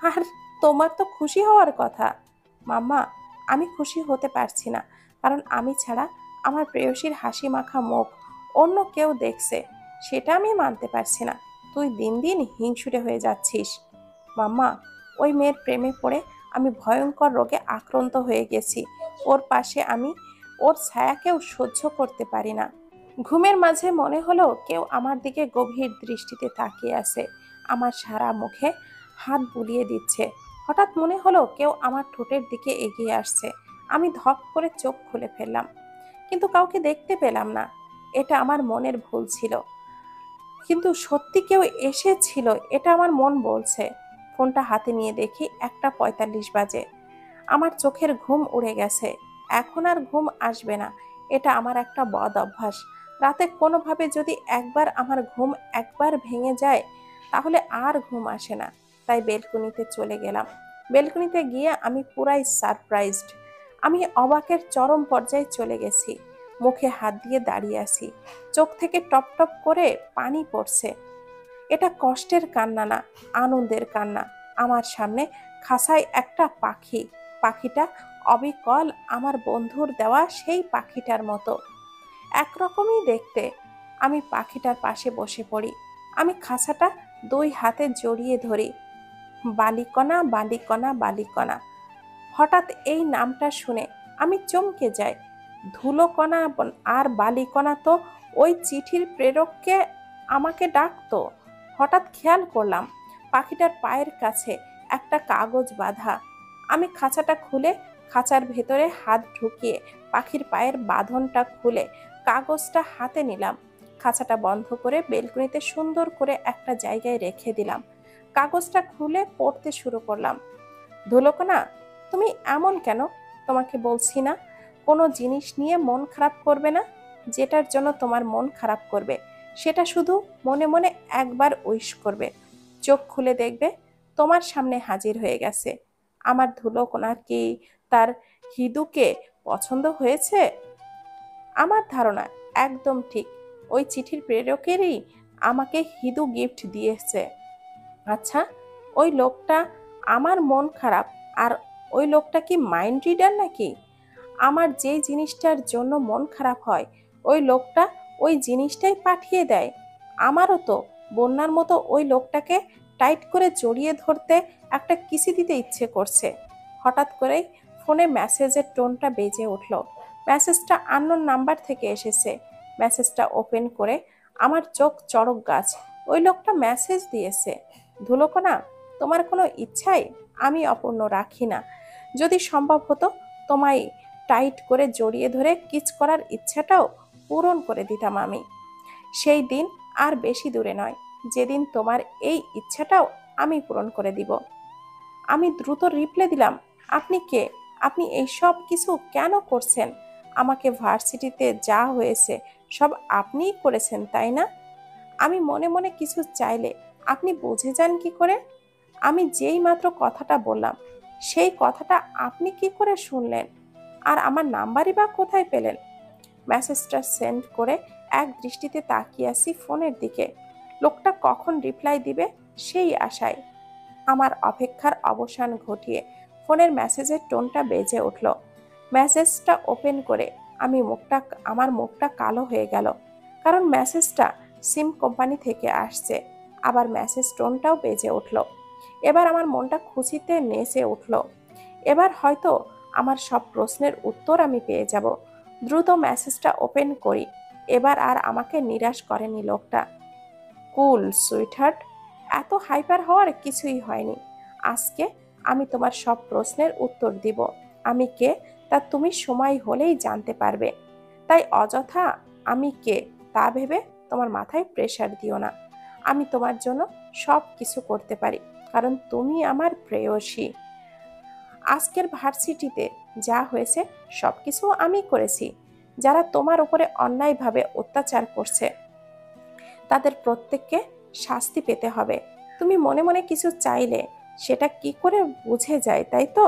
আর তোমার তো খুশি হওয়ার কথা। মাম্মা, আমি খুশি হতে পারছি না, কারণ আমি ছাড়া আমার প্রেয়সীর হাসি মাখা মুখ অন্য কেউ দেখছে, সেটা আমি মানতে পারছি না। তুই দিন দিন হিংসুটে হয়ে যাচ্ছিস। মাম্মা, ওই মেয়ের প্রেমে পড়ে আমি ভয়ঙ্কর রোগে আক্রান্ত হয়ে গেছি। ওর পাশে আমি ওর ছায়াকেও সহ্য করতে পারি না। ঘুমের মাঝে মনে হলো কেউ আমার দিকে গভীর দৃষ্টিতে তাকিয়ে আছে, আমার সারা মুখে হাত বুলিয়ে দিচ্ছে। হঠাৎ মনে হলো কেউ আমার ঠোঁটের দিকে এগিয়ে আসছে। আমি ধপ করে চোখ খুলে ফেললাম, কিন্তু কাউকে দেখতে পেলাম না। এটা আমার মনের ভুল ছিল, কিন্তু সত্যি কেউ এসেছিল, এটা আমার মন বলছে। ফোনটা হাতে নিয়ে দেখি 1:45 বাজে। আমার চোখের ঘুম উড়ে গেছে। এখন আর ঘুম আসবে না, এটা আমার একটা বদ অভ্যাস। রাতে কোনোভাবে যদি একবার আমার ঘুম একবার ভেঙে যায়, তাহলে আর ঘুম আসে না। তাই বেলকনিতে চলে গেলাম। বেলকনিতে গিয়ে আমি পুরাই সারপ্রাইজড। আমি অবাকের চরম পর্যায়ে চলে গেছি। মুখে হাত দিয়ে দাঁড়িয়ে আছি, চোখ থেকে টপ টপ করে পানি পড়ছে। এটা কষ্টের কান্না না, আনন্দের কান্না। আমার সামনে খাঁচায় একটা পাখি। পাখিটা অবিকল আমার বন্ধুর দেওয়া সেই পাখিটার মতো, একরকমই দেখতে। আমি পাখিটার পাশে বসে পড়ি। আমি খাঁচাটা দুই হাতে জড়িয়ে ধরি। বালিকণা, বালিকণা, বালিকণা। হঠাৎ এই নামটা শুনে আমি চমকে যাই। ধুলোকণা আর বালিকণা তো ওই চিঠির প্রেরককে আমাকে ডাকতো। হঠাৎ খেয়াল করলাম পাখিটার পায়ের কাছে একটা কাগজ বাঁধা। আমি খাঁচাটা খুলে খাঁচার ভেতরে হাত ঢুকিয়ে পাখির পায়ের বাঁধনটা খুলে কাগজটা হাতে নিলাম। খাঁচাটা বন্ধ করে বেলকনিতে সুন্দর করে একটা জায়গায় রেখে দিলাম। কাগজটা খুলে পড়তে শুরু করলাম। ধুলোকণা, তুমি এমন কেন? তোমাকে বলছি না কোনো জিনিস নিয়ে মন খারাপ করবে না। যেটার জন্য তোমার মন খারাপ করবে সেটা শুধু মনে মনে একবার উইশ করবে। চোখ খুলে দেখবে তোমার সামনে হাজির হয়ে গেছে। আমার ধুলোকণার কি তার হিদুকে পছন্দ হয়েছে? আমার ধারণা একদম ঠিক। ওই চিঠির প্রেরকেরই আমাকে হিদু গিফট দিয়েছে। আচ্ছা, ওই লোকটা আমার মন খারাপ আর ওই লোকটা কি মাইন্ড রিডার নাকি? আমার যেই জিনিসটার জন্য মন খারাপ হয় ওই লোকটা ওই জিনিসটাই পাঠিয়ে দেয়। আমারও তো বন্যার মতো ওই লোকটাকে টাইট করে জড়িয়ে ধরতে একটা কিসি দিতে ইচ্ছে করছে। হঠাৎ করেই ফোনে মেসেজের টোনটা বেজে উঠল। মেসেজটা আননোন নাম্বার থেকে এসেছে। মেসেজটা ওপেন করে আমার চোখ চড়ক গাছ। ওই লোকটা মেসেজ দিয়েছে, ধুলোকণা, তোমার কোনো ইচ্ছাই আমি অপূর্ণ রাখি না। যদি সম্ভব হতো তোমায় টাইট করে জড়িয়ে ধরে কিস করার ইচ্ছাটাও পূরণ করে দিতাম আমি। সেই দিন আর বেশি দূরে নয় যেদিন তোমার এই ইচ্ছাটাও আমি পূরণ করে দিব। আমি দ্রুত রিপ্লাই দিলাম, আপনি কে? আপনি এই সব কিছু কেন করছেন? আমাকে ভার্সিটিতে যা হয়েছে সব আপনিই করেছেন, তাই না? আমি মনে মনে কিছু চাইলে আপনি বুঝে যান কি করে? আমি যেই মাত্র কথাটা বললাম সেই কথাটা আপনি কি করে শুনলেন? আর আমার নাম্বারই বা কোথায় পেলেন? মেসেজটা সেন্ড করে এক দৃষ্টিতে তাকিয়ে আছি ফোনের দিকে। লোকটা কখন রিপ্লাই দিবে সেই আশায়। আমার অপেক্ষার অবসান ঘটিয়ে ফোনের মেসেজের টোনটা বেজে উঠল। মেসেজটা ওপেন করে আমার মুখটা কালো হয়ে গেল। কারণ মেসেজটা সিম কোম্পানি থেকে আসছে। আবার মেসেজ টোনটাও বেজে উঠল। এবার আমার মনটা খুশিতে নেচে উঠল। এবার হয়তো আমার সব প্রশ্নের উত্তর আমি পেয়ে যাব। দ্রুত মেসেজটা ওপেন করি। এবার আর আমাকে নিরাশ করেনি লোকটা। কুল সুইটহার্ট, এত হাইপার হওয়ার কিছুই হয়নি। আজকে আমি তোমার সব প্রশ্নের উত্তর দিব। আমি কে তা তুমি সময় হলেই জানতে পারবে। তাই অযথা আমি কে তা ভেবে তোমার মাথায় প্রেশার দিও না। আমি তোমার জন্য সব কিছু করতে পারি কারণ তুমি আমার প্রেয়সী। আজকের ভার্সিটিতে যা হয়েছে সব কিছু আমি করেছি। যারা তোমার উপরে অন্যায়ভাবে অত্যাচার করছে তাদের প্রত্যেককে শাস্তি পেতে হবে। তুমি মনে মনে কিছু চাইলে সেটা কি করে বুঝে যায়, তাই তো?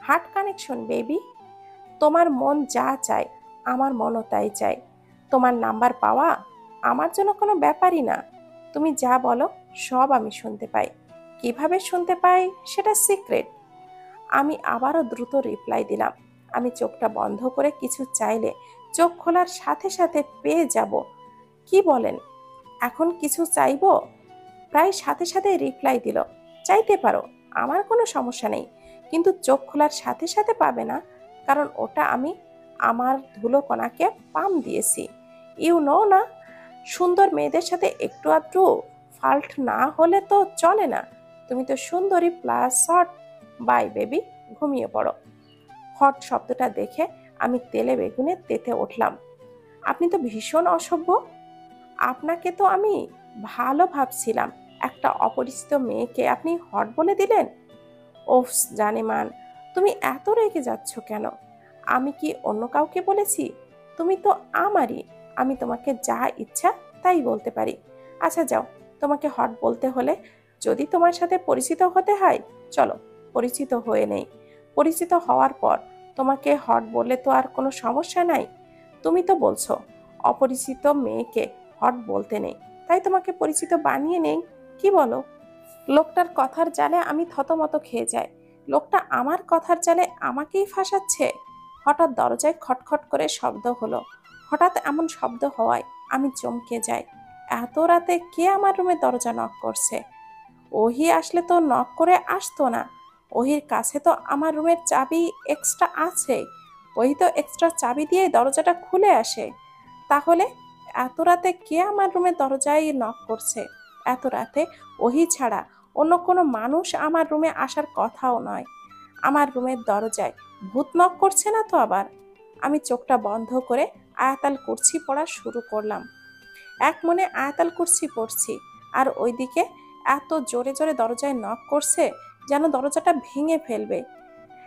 Heart connection baby. তোমার মন যা চায় আমার মনও তাই চায়। তোমার নাম্বার পাওয়া আমার জন্য কোনো ব্যাপারই না। তুমি যা বলো সব আমি শুনতে পাই। কিভাবে শুনতে পাই সেটা সিক্রেট। আমি আবারও দ্রুত রিপ্লাই দিলাম। আমি চোখটা বন্ধ করে কিছু চাইলে চোখ খোলার সাথে সাথে পেয়ে যাব। কি বলেন? এখন কিছু চাইবো? প্রায় সাথে সাথে রিপ্লাই দিল, চাইতে পারো, আমার কোনো সমস্যা নেই, কিন্তু চোখ খোলার সাথে সাথে পাবে না, কারণ ওটা আমি আমার ধুলোকণাকে পাম দিয়েছি। ইউ নো না, সুন্দর মেয়েদের সাথে একটু আধটু ফাল্ট না হলে তো চলে না। তুমি তো সুন্দরী প্লাস হট। বাই বেবি, ঘুমিয়ে পড়ো। হট শব্দটা দেখে আমি তেলে বেগুনে তেতে উঠলাম। আপনি তো ভীষণ অসভ্য। আপনাকে তো আমি ভালো ভাবছিলাম, একটা অপরিচিত মেয়েকে আপনি হট বলে দিলেন। ওফ জানেমান, তুমি এত রেগে যাচ্ছ কেন? আমি কি অন্য কাউকে বলেছি? তুমি তো আমারই। আমি তোমাকে যা ইচ্ছা তাই বলতে পারি। আচ্ছা যাও, তোমাকে হট বলতে হলে যদি তোমার সাথে পরিচিত হতে হয় চলো পরিচিত হয়ে নেই। পরিচিত হওয়ার পর তোমাকে হট বললে তো আর কোনো সমস্যা নাই। তুমি তো বলছো অপরিচিত মেয়েকে হট বলতে নেই, তাই তোমাকে পরিচিত বানিয়ে নেই, কি বলো? লোকটার কথার জালে আমি থতমত খেয়ে যাই। লোকটা আমার কথার জালে আমাকেই ফাঁসাচ্ছে। হঠাৎ দরজায় খটখট করে শব্দ হলো। হঠাৎ এমন শব্দ হওয়ায় আমি চমকে যাই। এত রাতে কে আমার রুমে দরজা নক করছে? ওহি আসলে তো নক করে আসতো না। ওহির কাছে তো আমার রুমের চাবি এক্সট্রা আছে। ওহি তো এক্সট্রা চাবি দিয়ে দরজাটা খুলে আসে। তাহলে এত রাতে কে আমার রুমের দরজায় নক করছে? এত রাতে ওহি ছাড়া অন্য কোনো মানুষ আমার রুমে আসার কথাও নয়। আমার রুমের দরজায় ভূত নক করছে না তো আবার? আমি চোখটা বন্ধ করে আয়াতাল কুরসি পড়া শুরু করলাম। এক মনে আয়াতাল কুরসি পড়ছি, আর ওইদিকে এত জোরে জোরে দরজায় নক করছে যেন দরজাটা ভেঙে ফেলবে।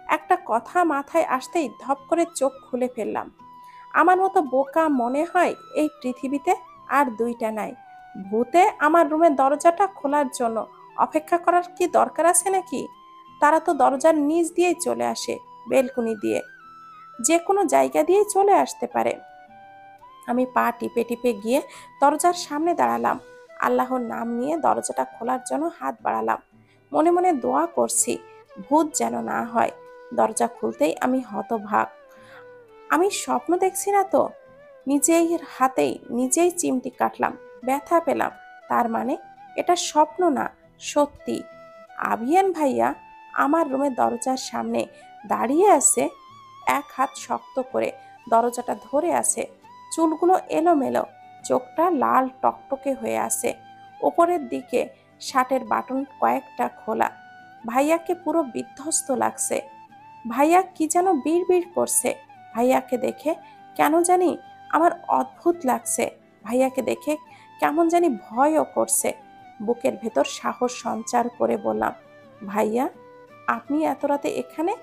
একটা কথা মাথায় আসতেই ধপ করে চোখ খুলে ফেললাম। আমার মতো বোকা মনে হয় এই পৃথিবীতে আর দুইটা নাই। ভূতে আমার রুমের দরজাটা খোলার জন্য অপেক্ষা করার কি দরকার আছে নাকি? তারা তো দরজার নিচ দিয়েই চলে আসে, বেলকুনি দিয়ে, যে কোনো জায়গা দিয়েই চলে আসতে পারে। আমি পা টিপে টিপে গিয়ে দরজার সামনে দাঁড়ালাম। আল্লাহর নাম নিয়ে দরজাটা খোলার জন্য হাত বাড়ালাম। মনে মনে দোয়া করছি ভূত যেন না হয়। দরজা খুলতেই আমি হতভাগ। আমি স্বপ্ন দেখছি না তো? নিজেই হাতেই নিজেই চিমটি কাটলাম, ব্যথা পেলাম। তার মানে এটা স্বপ্ন না, সত্যি। আভিয়ান ভাইয়া আমার রুমের দরজার সামনে দাঁড়িয়ে আছে, এক হাত শক্ত করে দরজাটা ধরে আছে। চুলগুলো এলোমেলো, চোখটা লাল টকটকে হয়ে আছে। ওপরের দিকে শার্টের বাটন কয়েকটা খোলা। ভাইয়াকে পুরো বিধ্বস্ত লাগছে। ভাইয়া কি যেন বিড়বিড় করছে। ভাইয়াকে দেখে কেন জানি আমার অদ্ভুত লাগছে। ভাইয়াকে দেখে কেমন জানি ভয়ও করছে। বুকের ভেতর সাহস সঞ্চার করে বললাম, ভাইয়া আপনি এত রাতে এখানে?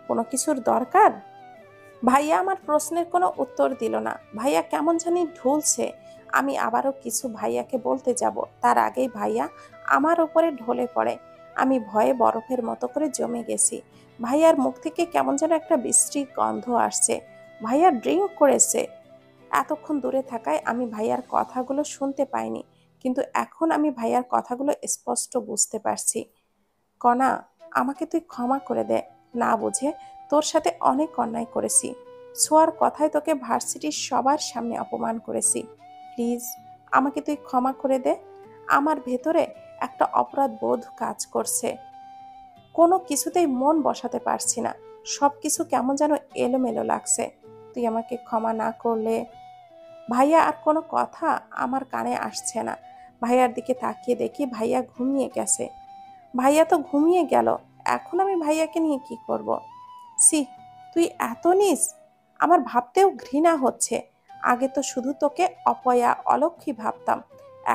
কোনো কিছুর দরকার? ভাইয়া আমার প্রশ্নের কোনো উত্তর দিল না। ভাইয়া কেমন জানি ঢুলছে। আমি আবারও কিছু ভাইয়াকে বলতে যাব, তার আগেই ভাইয়া আমার উপরে ঢলে পড়ে। আমি ভয়ে বরফের মতো করে জমে গেছি। ভাইয়ার মুখ থেকে কেমন যেন একটা বিশ্রী গন্ধ আসছে। ভাইয়া ড্রিঙ্ক করেছে। এতক্ষণ দূরে থাকায় আমি ভাইয়ার কথাগুলো শুনতে পাইনি, কিন্তু এখন আমি ভাইয়ার কথাগুলো স্পষ্ট বুঝতে পারছি। কণা, আমাকে তুই ক্ষমা করে দে। না বুঝে তোর সাথে অনেক অন্যায় করেছি। ছোঁয়ার কথায় তোকে ভার্সিটির সবার সামনে অপমান করেছি। প্লিজ আমাকে তুই ক্ষমা করে দে। আমার ভেতরে একটা অপরাধ বোধ কাজ করছে। কোনো কিছুতেই মন বসাতে পারছি না। সব কিছু কেমন যেন এলোমেলো লাগছে। তুই আমাকে ক্ষমা না করলে। ভাইয়া আর কোনো কথা আমার কানে আসছে না। ভাইয়ার দিকে তাকিয়ে দেখি ভাইয়া ঘুমিয়ে গেছে। ভাইয়া তো ঘুমিয়ে গেল, এখন আমি ভাইয়াকে নিয়ে কি করব? সি, তুই এত নিস! আমার ভাবতেও ঘৃণা হচ্ছে। আগে তো শুধু তোকে অপয়া অলক্ষী ভাবতাম,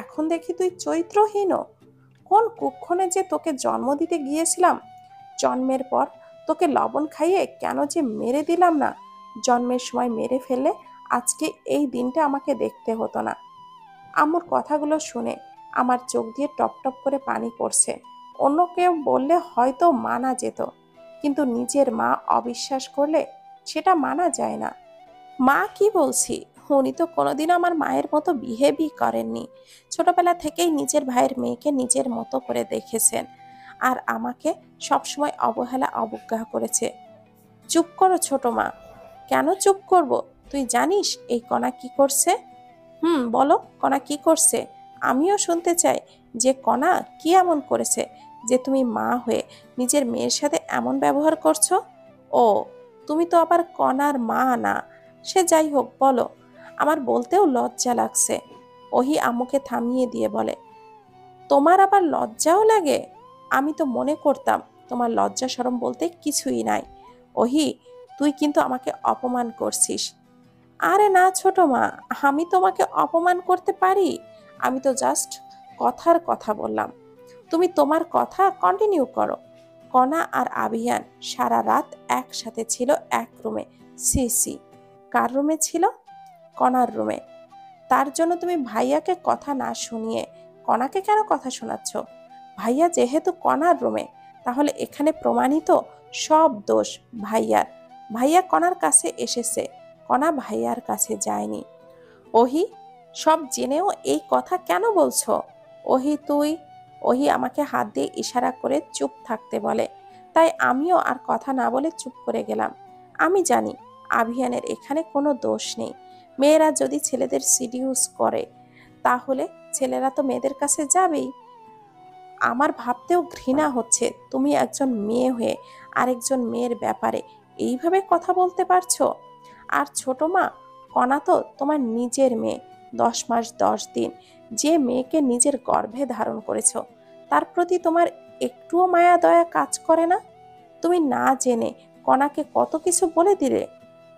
এখন দেখি তুই চরিত্রহীন। কোন কুক্ষণে যে তোকে জন্ম দিতে গিয়েছিলাম! জন্মের পর তোকে লবণ খাইয়ে কেন যে মেরে দিলাম না! জন্মের সময় মেরে ফেললে আজকে এই দিনটা আমাকে দেখতে হতো না। আম্মুর কথাগুলো শুনে আমার চোখ দিয়ে টপ টপ করে পানি পড়ছে। অন্য কেউ বললে হয়তো মানা যেত, কিন্তু নিজের মা অবিশ্বাস করলে সেটা মানা যায় না। মা কি বলছি, উনি তো কোনোদিনও আমার মায়ের মতো বিহেভই করেননি। ছোটবেলা থেকেই নিজের ভাইয়ের মেয়েকে নিজের মতো করে দেখেছেন, আর আমাকে সবসময় অবহেলা অবজ্ঞা করেছে। চুপ করো ছোট মা। কেন চুপ করব? তুই জানিস এই কণা কি করছে? বলো, কণা কি করছে? আমিও শুনতে চাই যে কণা কি এমন করেছে যে তুমি মা হয়ে নিজের মেয়ের সাথে এমন ব্যবহার করছো। ও, তুমি তো আবার কণার মা না। সে যাই হোক, বলো। আমার বলতেও লজ্জা লাগছে। ওহি আম্মুকে থামিয়ে দিয়ে বলে, তোমার আবার লজ্জাও লাগে? আমি তো মনে করতাম তোমার লজ্জা শরম বলতে কিছুই নাই। ওহি, তুই কিন্তু আমাকে অপমান করছিস। আরে না ছোট মা, আমি তোমাকে অপমান করতে পারি? আমি তো জাস্ট কথার কথা বললাম। তুমি তোমার কথা কন্টিনিউ করো। কণা আর আবিয়ান সারা রাত একসাথে ছিল এক রুমে। সি সি, কার রুমে ছিল? কণার রুমে। তার জন্য তুমি ভাইয়াকে কথা না শুনিয়ে কণাকে কেন কথা শোনাচ্ছ? ভাইয়া যেহেতু কণার রুমে, তাহলে এখানে প্রমাণিত সব দোষ ভাইয়ার। ভাইয়া কণার কাছে এসেছে, কণা ভাইয়ার কাছে যায়নি। ওহি, সব জেনেও এই কথা কেন বলছো? ওহি তুই। ওহি আমাকে হাত দিয়ে ইশারা করে চুপ থাকতে বলে, তাই আমিও আর কথা না বলে চুপ করে গেলাম। আমি জানি আভিয়ানের এখানে কোনো দোষ নেই। মেয়েরা যদি ছেলেদের সিডিউস করে তাহলে ছেলেরা তো মেয়েদের কাছে যাবেই। আমার ভাবতেও ঘৃণা হচ্ছে তুমি একজন মেয়ে হয়ে আরেকজন মেয়ের ব্যাপারে এইভাবে কথা বলতে পারছো। আর ছোট মা, কণা তো তোমার নিজের মেয়ে, 10 মাস 10 দিন যে মেয়েকে নিজের গর্ভে ধারণ করেছো, তার প্রতি তোমার একটুও মায়া দয়া কাজ করে না? তুমি না জেনে কণাকে কত কিছু বলে দিলে।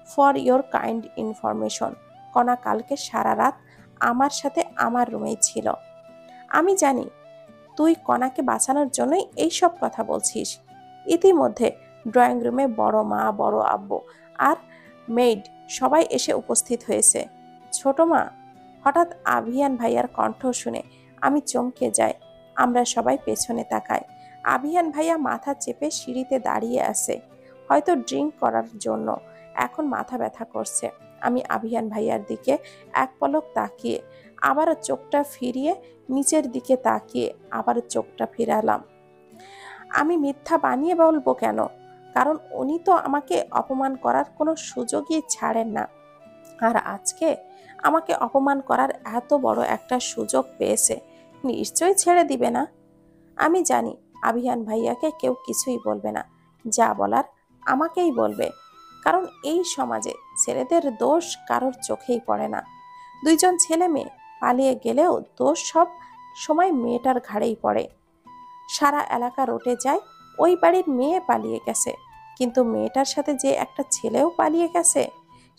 ফর ইয়োর কাইন্ড ইনফরমেশন, কণা কালকে সারা রাত আমার সাথে আমার রুমেই ছিল। আমি জানি তুই কণাকে বাঁচানোর জন্যই এইসব কথা বলছিস। ইতিমধ্যে ড্রয়িং রুমে বড় মা, বড় আব্বু আর মেইড সবাই এসে উপস্থিত হয়েছে। ছোট মা, হঠাৎ আভিয়ান ভাইয়ার কণ্ঠ শুনে আমি চমকে যাই। আমরা সবাই পেছনে তাকাই। আভিয়ান ভাইয়া মাথা চেপে সিঁড়িতে দাঁড়িয়ে আছে, হয়তো ড্রিঙ্ক করার জন্য এখন মাথা ব্যথা করছে। আমি আভিয়ান ভাইয়ার দিকে এক পলক তাকিয়ে আবারও চোখটা ফিরিয়ে নিচের দিকে তাকিয়ে আবার চোখটা ফিরালাম। আমি মিথ্যা বানিয়ে বলবো কেন? কারণ উনি তো আমাকে অপমান করার কোনো সুযোগই ছাড়েন না। আর আজকে আমাকে অপমান করার এত বড় একটা সুযোগ পেয়েছে, নিশ্চয়ই ছেড়ে দিবে না। আমি জানি আভিয়ান ভাইয়াকে কেউ কিছুই বলবে না, যা বলার আমাকেই বলবে। কারণ এই সমাজে ছেলেদের দোষ কারোর চোখেই পড়ে না। দুইজন ছেলে মেয়ে পালিয়ে গেলেও দোষ সব সময় মেয়েটার ঘাড়েই পড়ে। সারা এলাকা রটে যায় ওই বাড়ির মেয়ে পালিয়ে গেছে, কিন্তু মেয়েটার সাথে যে একটা ছেলেও পালিয়ে গেছে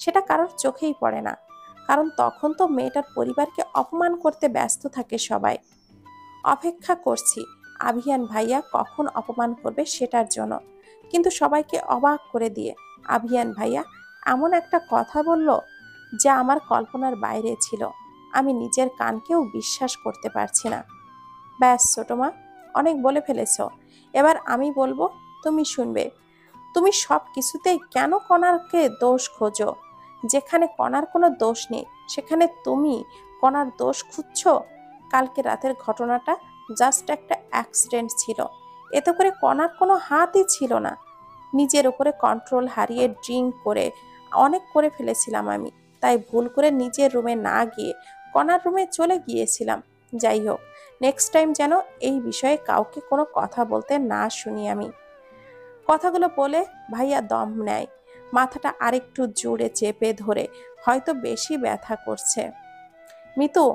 সেটা কারোর চোখেই পড়ে না। কারণ তখন তো মেয়েটার পরিবারকে অপমান করতে ব্যস্ত থাকে সবাই। অপেক্ষা করছি আভিয়ান ভাইয়া কখন অপমান করবে সেটার জন্য। কিন্তু সবাইকে অবাক করে দিয়ে আভিয়ান ভাইয়া এমন একটা কথা বলল যা আমার কল্পনার বাইরে ছিল। আমি নিজের কানকেও বিশ্বাস করতে পারছি না। ব্যাস ছোট মা, অনেক বলে ফেলেছ, এবার আমি বলবো, তুমি শুনবে। তুমি সব কিছুতেই কেন কণারকে দোষ খোঁজো? যেখানে কণার কোনো দোষ নেই সেখানে তুমি কণার দোষ খুঁজছো। কালকে রাতের ঘটনাটা জাস্ট একটা অ্যাক্সিডেন্ট ছিল, এতে করে কণার কোনো হাতই ছিল না। নিজের উপরে কন্ট্রোল হারিয়ে ড্রিঙ্ক করে অনেক করে ফেলেছিলাম আমি, তাই ভুল করে নিজের রুমে না গিয়ে কণার রুমে চলে গিয়েছিলাম। যাই হোক, নেক্সট টাইম যেন এই বিষয়ে কাউকে কোনো কথা বলতে না শুনি আমি। কথাগুলো বলে ভাইয়া দম নেয়, মাথাটা আরেকটু জোরে চেপে ধরে, হয়তো বেশি ব্যথা করছে। মিতু,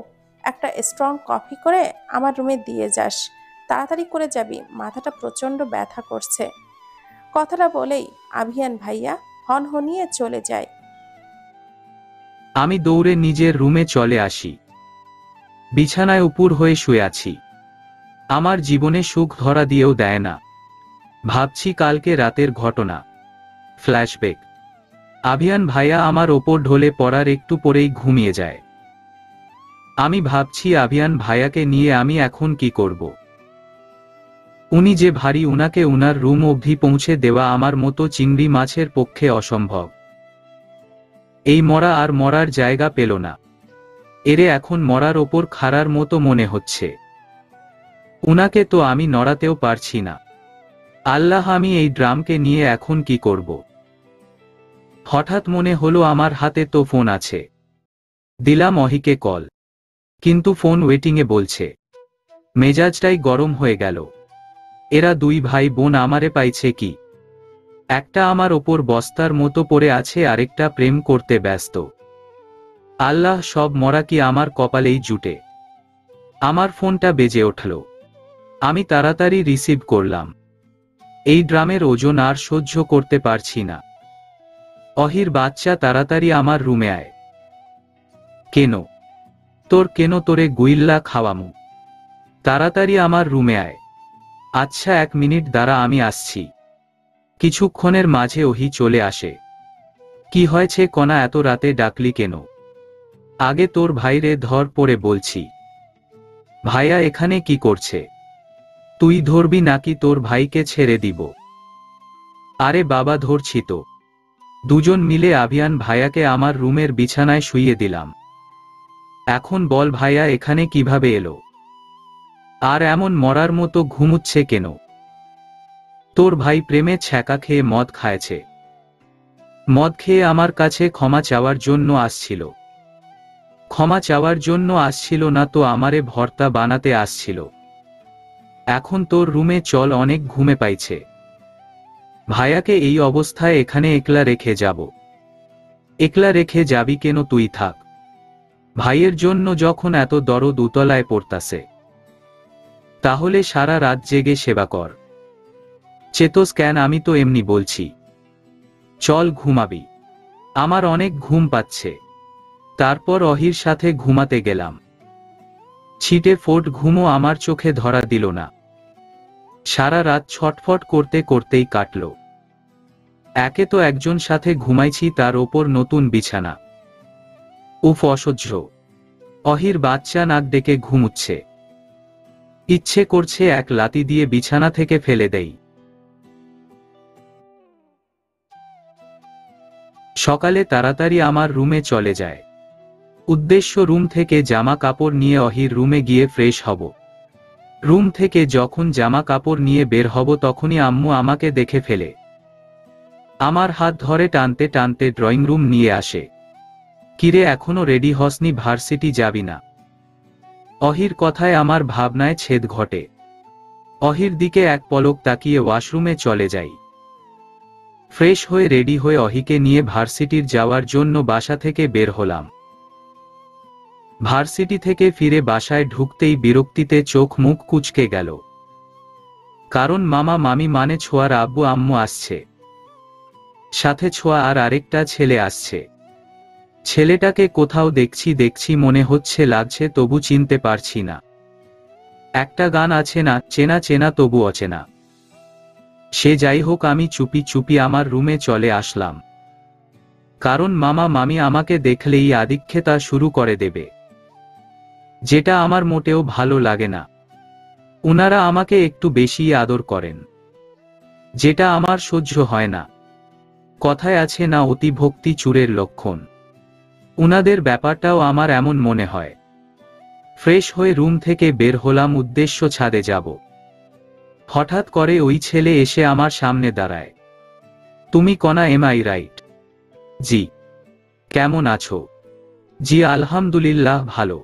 একটা স্ট্রং কফি করে আমার রুমে দিয়ে যাস, তাড়াতাড়ি করে যাবি, মাথাটা প্রচণ্ড ব্যথা করছে। কথাটা বলেই আভিয়ান ভাইয়া হনহনিয়ে চলে যায়। আমি দৌড়ে নিজের রুমে চলে আসি। বিছানায় উপুর হয়ে শুয়ে আছি। আমার জীবনে সুখ ধরা দিয়েও দেয় না। ভাবছি কালকে রাতের ঘটনা। ফ্ল্যাশব্যাক। আভিয়ান ভাইয়া আমার ওপর ঢলে পড়ার একটু পরেই ঘুমিয়ে যায়। আমি ভাবছি আভিয়ান ভাইয়াকে নিয়ে আমি এখন কি করব। উনি যে ভারী, উনাকে উনার রুম অবধি পৌঁছে দেওয়া আমার মতো চিংড়ি মাছের পক্ষে অসম্ভব। এই মরা আর মরার জায়গা পেল না। এরে এখন মরার ওপর খাড়ার মতো মনে হচ্ছে। উনাকে তো আমি নড়াতেও পারছি না। আল্লাহ, আমি এই ড্রামকে নিয়ে এখন কি করব। হঠাৎ মনে হলো আমার হাতে তো ফোন আছে। দিলাম অহিকে কল, কিন্তু ফোন ওয়েটিংয়ে বলছে। মেজাজটাই গরম হয়ে গেল। এরা দুই ভাই বোন আমারে পাইছে কি? একটা আমার ওপর বস্তার মতো পড়ে আছে, আরেকটা প্রেম করতে ব্যস্ত। আল্লাহ, সব মরা কি আমার কপালেই জুটে? আমার ফোনটা বেজে উঠল। আমি তাড়াতাড়ি রিসিভ করলাম। এই ড্রামের ওজন আর সহ্য করতে পারছি না। অহির বাচ্চা, তাড়াতাড়ি আমার রুমে আয়। কেন তোরে গুইল্লা খাওয়ামু? তাড়াতাড়ি আমার রুমে আয়। আচ্ছা 1 মিনিট দাঁড়া, আমি আসছি। কিছুক্ষণের মাঝে ওহি চলে আসে। কি হয়েছে কণা, এত রাতে ডাকলি কেন? আগে তোর ভাইরে ধর পড়ে বলছি। ভাইয়া এখানে কি করছে? তুই ধরবি নাকি তোর ভাইকে ছেড়ে দিব? আরে বাবা, ধরছি তো। দুজন মিলে আভিয়ান ভাইয়াকে আমার রুমের বিছানায় শুইয়ে দিলাম। এখন বল ভাইয়া এখানে কিভাবে এলো? আর এমন মরার মতো ঘুমুচ্ছে কেন? তোর ভাই প্রেমে ছ্যাঁকা খেয়ে মদ খায়ছে। মদ খেয়ে আমার কাছে ক্ষমা চাওয়ার জন্য আসছিল। ক্ষমা চাওয়ার জন্য আসছিল না তো আমারে ভর্তা বানাতে আসছিল। এখন তোর রুমে চল, অনেক ঘুমে পাইছে। ভাইয়াকে এই অবস্থায় এখানে একলা রেখে যাব? একলা রেখে যাবি কেন? তুই থাক। ভাইয়ের জন্য যখন এত দরদ উতলায় পড়তাছে, তাহলে সারা রাত জেগে সেবা কর। চেতস কেন? আমি তো এমনি বলছি। চল ঘুমাবি, আমার অনেক ঘুম পাচ্ছে। তারপর অহির সাথে ঘুমাতে গেলাম। ছিটে ফোট ঘুমও আমার চোখে ধরা দিল না। সারা রাত ছটফট করতে করতেই কাটল। একে তো একজন সাথে ঘুমাইছি, তার ওপর নতুন বিছানা। উফ, অসহ্য। অহির বাচ্চা নাক ডেকে ঘুমুচ্ছে। ইচ্ছে করছে এক লাথি দিয়ে বিছানা থেকে ফেলে দেই। সকালে তাড়াতাড়ি আমার রুমে চলে যায়। উদ্দেশ্য রুম থেকে জামা কাপড় নিয়ে অহির রুমে গিয়ে ফ্রেশ হব। রুম থেকে যখন জামা কাপড় নিয়ে বের হব তখনই আম্মু আমাকে দেখে ফেলে। আমার হাত ধরে টানতে টানতে ড্রয়িং রুম নিয়ে আসে। কিরে, এখনো রেডি হসনি? ভার্সিটি যাবি না? অহির কথায় আমার ভাবনায় ছেদ ঘটে। অহির দিকে এক পলক তাকিয়ে ওয়াশরুমে চলে যাই। ফ্রেশ হয়ে রেডি হয়ে অহিকে নিয়ে ভার্সিটির যাওয়ার জন্য বাসা থেকে বের হলাম। ভার্সিটি থেকে ফিরে বাসায় ঢুকতেই বিরক্তিতে চোখ মুখ কুঁচকে গেল। কারণ মামা মামি মানে ছোঁয়ার আব্বু আম্মু আসছে। সাথে ছোঁয়া আর আরেকটা ছেলে আসছে। ছেলেটাকে কোথাও দেখছি মনে হচ্ছে, লাগছে তবু চিনতে পারছি না। একটা গান আছে না, চেনা চেনা তবু অচেনা। সে যাই হোক, আমি চুপি চুপি আমার রুমে চলে আসলাম। কারণ মামা মামি আমাকে দেখলেই আদিক্ষেতা শুরু করে দেবে, যেটা আমার মোটেও ভালো লাগে না। উনারা আমাকে একটু বেশিই আদর করেন, যেটা আমার সহ্য হয় না। কথায় আছে না, অতি ভক্তি চুরের লক্ষণ। উনাদের ব্যাপারটাও আমার এমন মনে হয়। ফ্রেশ হয়ে রুম থেকে বের হলাম, উদ্দেশ্য ছাদে যাব। হঠাৎ করে ওই ছেলে এসে আমার সামনে দাঁড়ায়। তুমি কনা? Am I right? জি। কেমন আছো? জি আলহামদুলিল্লাহ ভালো।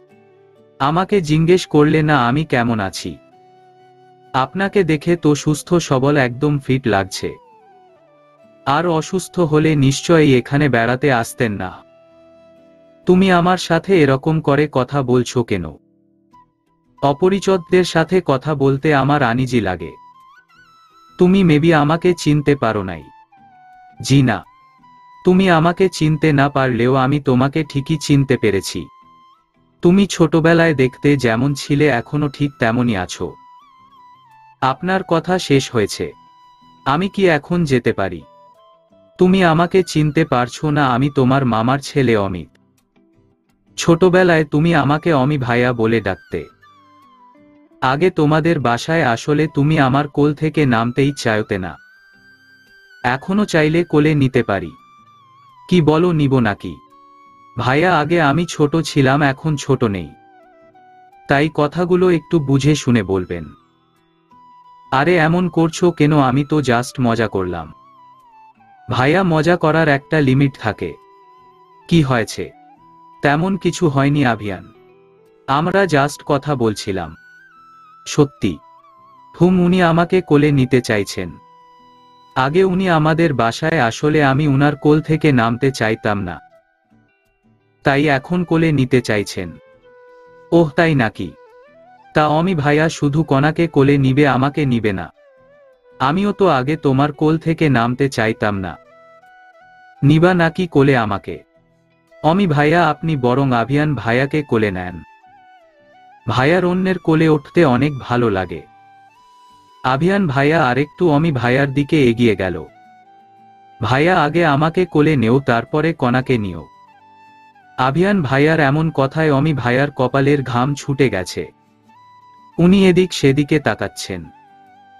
আমাকে জিজ্ঞেস করলে না আমি কেমন আছি? আপনাকে দেখে তো সুস্থ সবল একদম ফিট লাগছে। আর অসুস্থ হলে নিশ্চয়ই এখানে বেড়াতে আসতেন না। তুমি আমার সাথে এরকম করে কথা বলছো কেন? অপরিচিতদের সাথে কথা বলতে আমার আনিজি লাগে। তুমি মেবি আমাকে চিনতে পারো নাই। জি না। তুমি আমাকে চিনতে না পারলেও আমি তোমাকে ঠিকই চিনতে পেরেছি। তুমি ছোটবেলায় দেখতে যেমন ছিলে এখনো ঠিক তেমনই আছো। আপনার কথা শেষ হয়েছে। আমি কি এখন যেতে পারি? তুমি আমাকে চিনতে পারছো না? আমি তোমার মামার ছেলে অমিত। ছোটবেলায় তুমি আমাকে অমি ভাইয়া বলে ডাকতে। আগে তোমাদের বাসায় আসলে তুমি আমার কোল থেকে নামতেই চাইতে না। এখনো চাইলে কোলে নিতে পারি। কি বলো, নিব নাকি? ভাইয়া আগে আমি ছোট ছিলাম, এখন ছোট নেই। তাই কথাগুলো একটু বুঝে শুনে বলবেন। আরে এমন করছো কেন? আমি তো জাস্ট মজা করলাম। ভাইয়া, মজা করার একটা লিমিট থাকে। কি হয়েছে? তেমন কিছু হয়নি আভিয়ান, আমরা জাস্ট কথা বলছিলাম। সত্যি? উনি আমাকে কোলে নিতে চাইছেন। আগে উনি আমাদের বাসায় আসলে আমি উনার কোল থেকে নামতে চাইতাম না, তাই এখন কোলে নিতে চাইছেন। ওহ তাই নাকি? তা অমি ভাইয়া শুধু কণাকে কোলে নিবে, আমাকে নিবে না? আমিও তো আগে তোমার কোল থেকে নামতে চাইতাম না। নিবা নাকি কোলে আমাকে? অমি ভাইয়া আপনি বরং আভিয়ান ভাইয়াকে কোলে নেন। ভাইয়ার অন্যের কোলে উঠতে অনেক ভালো লাগে। আভিয়ান ভাইয়া আরেকটু অমি ভাইয়ার দিকে এগিয়ে গেল। ভাইয়া আগে আমাকে কোলে নেও, তারপরে কণাকে নিও। আভিয়ান ভাইয়ার এমন কথায় অমি ভাইয়ার কপালের ঘাম ছুটে গেছে। উনি এদিক সেদিকে তাকাচ্ছেন,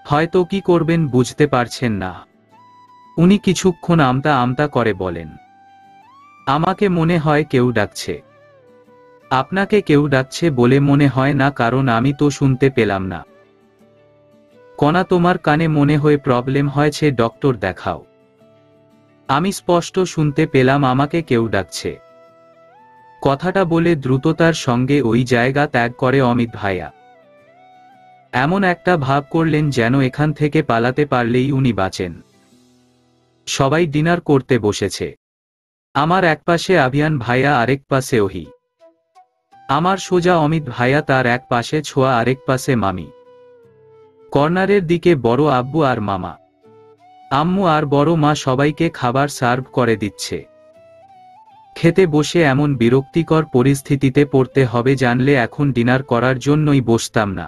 হয়তো কি করবেন বুঝতে পারছেন না। উনি কিছুক্ষণ আমতা আমতা করে বলেন, আমাকে মনে হয় কেউ ডাকছে। আপনাকে কেউ ডাকছে বলে মনে হয় না, কারণ আমি তো শুনতে পেলাম না। কণা, তোমার কানে মনে হয় প্রবলেম হয়েছে, ডক্টর দেখাও। আমি স্পষ্ট শুনতে পেলাম আমাকে কেউ ডাকছে। কথাটা বলে দ্রুততার সঙ্গে ওই জায়গা ত্যাগ করে অমিত ভাইয়া। এমন একটা ভাব করলেন যেন এখান থেকে পালাতে পারলেই উনি বাঁচেন। সবাই ডিনার করতে বসেছে। আমার একপাশে আভিয়ান ভাইয়া, আরেক পাশে ওহি। আমার সোজা অমিত ভাইয়া, তার এক পাশে ছোঁয়া, আরেক পাশে মামি। কর্নারের দিকে বড় আব্বু আর মামা। আম্মু আর বড় মা সবাইকে খাবার সার্ভ করে দিচ্ছে। খেতে বসে এমন বিরক্তিকর পরিস্থিতিতে পড়তে হবে জানলে এখন ডিনার করার জন্যই বসতাম না।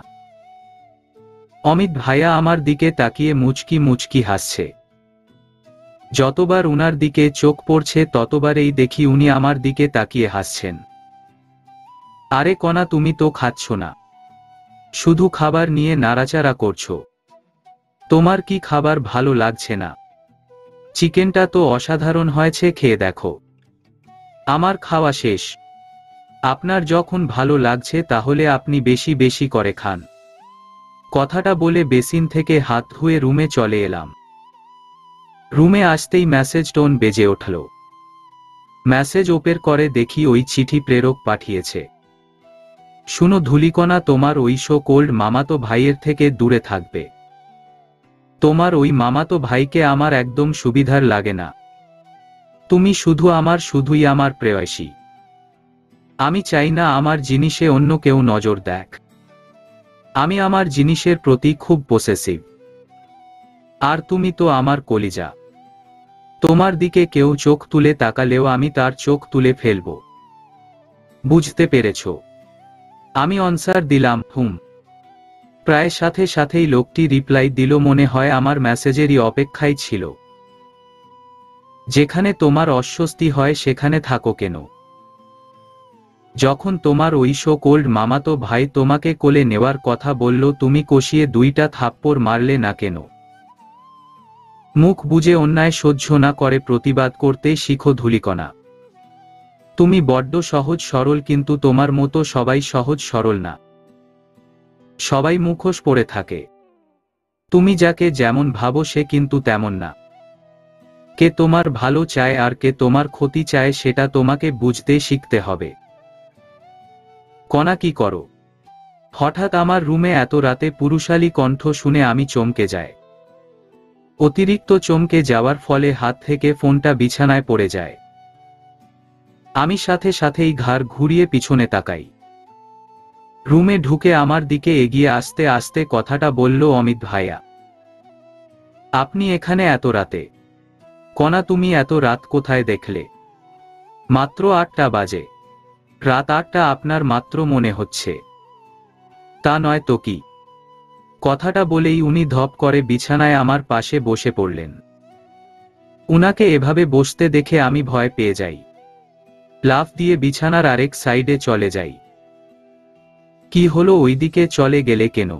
অমিত ভাইয়া আমার দিকে তাকিয়ে মুচকি মুচকি হাসছে। যতবার উনার দিকে চোখ পড়ছে ততবারেই দেখি উনি আমার দিকে তাকিয়ে হাসছেন। আরে কণা, তুমি তো খাচ্ছ না, শুধু খাবার নিয়ে নাড়াচাড়া করছো। তোমার কি খাবার ভালো লাগছে না? চিকেনটা তো অসাধারণ হয়েছে, খেয়ে দেখো। আমার খাওয়া শেষ। আপনার যখন ভালো লাগছে তাহলে আপনি বেশি বেশি করে খান। কথাটা বলে বেসিন থেকে হাত ধুয়ে রুমে চলে এলাম। রুমে আসতেই মেসেজ টোন বেজে উঠল। মেসেজ ওপেন করে দেখি ওই চিঠি প্রেরক পাঠিয়েছে। শুনো ধুলিকণা, তোমার ওই শো কোল্ড মামাতো ভাইয়ের থেকে দূরে থাকবে। তোমার ওই মামাতো ভাইকে আমার একদম সুবিধার লাগে না। তুমি শুধু আমার, শুধুই আমার প্রেয়সী। আমি চাই না আমার জিনিসে অন্য কেউ নজর দেখ। আমি আমার জিনিসের প্রতি খুব পসেসিভ। আর তুমি তো আমার কলিজা। তোমার দিকে কেউ চোখ তুলে তাকালেও আমি তার চোখ তুলে ফেলব। বুঝতে পেরেছ? আমি অনসার দিলাম, হুম। প্রায় সাথে সাথেই লোকটি রিপ্লাই দিল, মনে হয় আমার মেসেজেরই অপেক্ষায় ছিল। যেখানে তোমার অস্বস্তি হয় সেখানে থাকো কেন? যখন তোমার ওই শো কোল্ড মামাতো ভাই তোমাকে কোলে নেওয়ার কথা বলল, তুমি কষিয়ে দুইটা থাপ্পড় মারলে না কেন? মুখ বুজে অন্যায় সহ্য না করে প্রতিবাদ করতে শিখো ধুলিকণা। তুমি বড্ড সহজ সরল, কিন্তু তোমার মতো সবাই সহজ সরল না। সবাই মুখোশ পরে থাকে। তুমি যাকে যেমন ভাবো সে কিন্তু তেমন না। কে তোমার ভালো চায় আর কে তোমার ক্ষতি চায় সেটা তোমাকে বুঝতে শিখতে হবে। কণা, কি করো? হঠাৎ আমার রুমে এত রাতে পুরুষালী কণ্ঠ শুনে আমি চমকে যাই। অতিরিক্ত চমকে যাওয়ার ফলে হাত থেকে ফোনটা বিছানায় পড়ে যায়। আমি সাথে সাথেই ঘাড় ঘুরিয়ে পিছনে তাকাই। রুমে ঢুকে আমার দিকে এগিয়ে আসতে আসতে কথাটা বলল অমিত ভাইয়া। আপনি এখানে এত রাতে? কণা, তুমি এত রাত কোথায় দেখলে? মাত্র 8টা বাজে। রাত 8টা আপনার মাত্র মনে হচ্ছে? তা নয় তো কি? কথাটা বলেই উনি ধপ করে বিছানায় আমার পাশে বসে পড়লেন। উনাকে এভাবে বসতে দেখে আমি ভয় পেয়ে যাই। লাফ দিয়ে বিছানার আরেক সাইডে চলে যাই। কি হলো, ওইদিকে চলে গেলে কেন?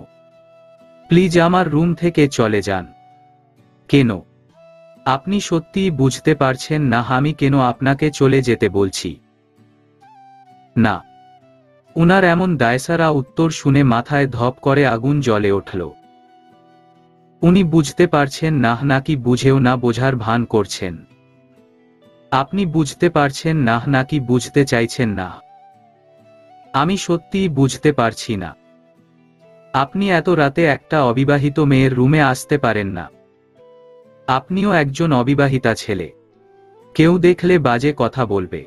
প্লিজ আমার রুম থেকে চলে যান। কেন? আপনি সত্যিই বুঝতে পারছেন না আমি কেন আপনাকে চলে যেতে বলছি? না। উনার এমন দায়সারা উত্তর শুনে মাথায় ধপ করে আগুন জ্বলে উঠল। উনি বুঝতে পারছেন না নাকি বুঝেও না বোঝার ভান করছেন? আপনি বুঝতে পারছেন না নাকি বুঝতে চাইছেন না? আমি সত্যিই বুঝতে পারছি না। আপনি এত রাতে একটা অবিবাহিত মেয়ের রুমে আসতে পারেন না। আপনিও একজন অবিবাহিতা ছেলে। কেউ দেখলে বাজে কথা বলবে।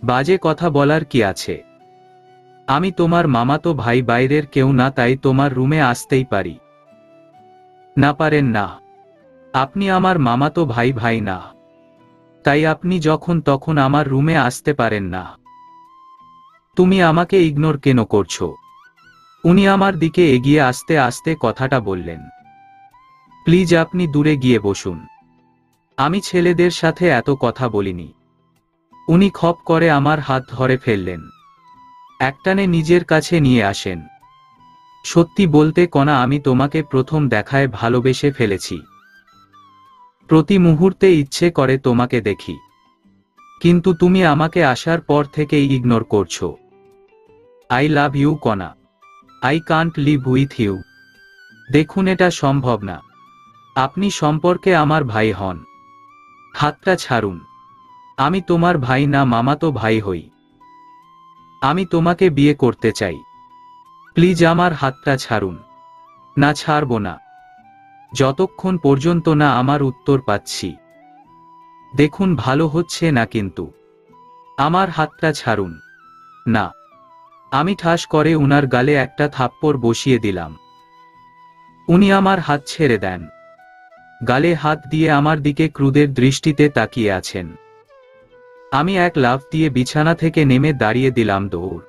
বাজে কথা বলার কি আছে? আমি তোমার মামাতো ভাই, বাইরের কেউ না, তাই তোমার রুমে আসতেই পারি। না পারেন না। আপনি আমার মামাতো ভাই, ভাই না। তাই আপনি যখন তখন আমার রুমে আসতে পারেন না। তুমি আমাকে ইগনোর কেন করছো? উনি আমার দিকে এগিয়ে আসতে আসতে কথাটা বললেন। প্লিজ আপনি দূরে গিয়ে বসুন। আমি ছেলেদের সাথে এত কথা বলিনি। উনি খপ করে আমার হাত ধরে ফেললেন। একটানে নিজের কাছে নিয়ে আসেন। সত্যি বলতে কণা, আমি তোমাকে প্রথম দেখায় ভালোবেসে ফেলেছি। প্রতি মুহূর্তে ইচ্ছে করে তোমাকে দেখি। কিন্তু তুমি আমাকে আসার পর থেকেই ইগনোর করছো। I love you Kana. I can't live with you. দেখুন, এটা সম্ভব না। আপনি সম্পর্কে আমার ভাই হন। হাতটা ছাড়ুন। আমি তোমার ভাই না, মামাতো ভাই হই। আমি তোমাকে বিয়ে করতে চাই। প্লিজ আমার হাতটা ছাড়ুন। না, ছাড়ব না যতক্ষণ পর্যন্ত না আমার উত্তর পাচ্ছি। দেখুন, ভালো হচ্ছে না কিন্তু। আমার হাতটা ছাড়ুন। না। আমি ঠাস করে উনার গালে একটা থাপ্পড় বসিয়ে দিলাম। উনি আমার হাত ছেড়ে দেন। গালে হাত দিয়ে আমার দিকে ক্রুদের দৃষ্টিতে তাকিয়ে আছেন। আমি এক লাফ দিয়ে বিছানা থেকে নেমে দাঁড়িয়ে দিলাম দৌড়।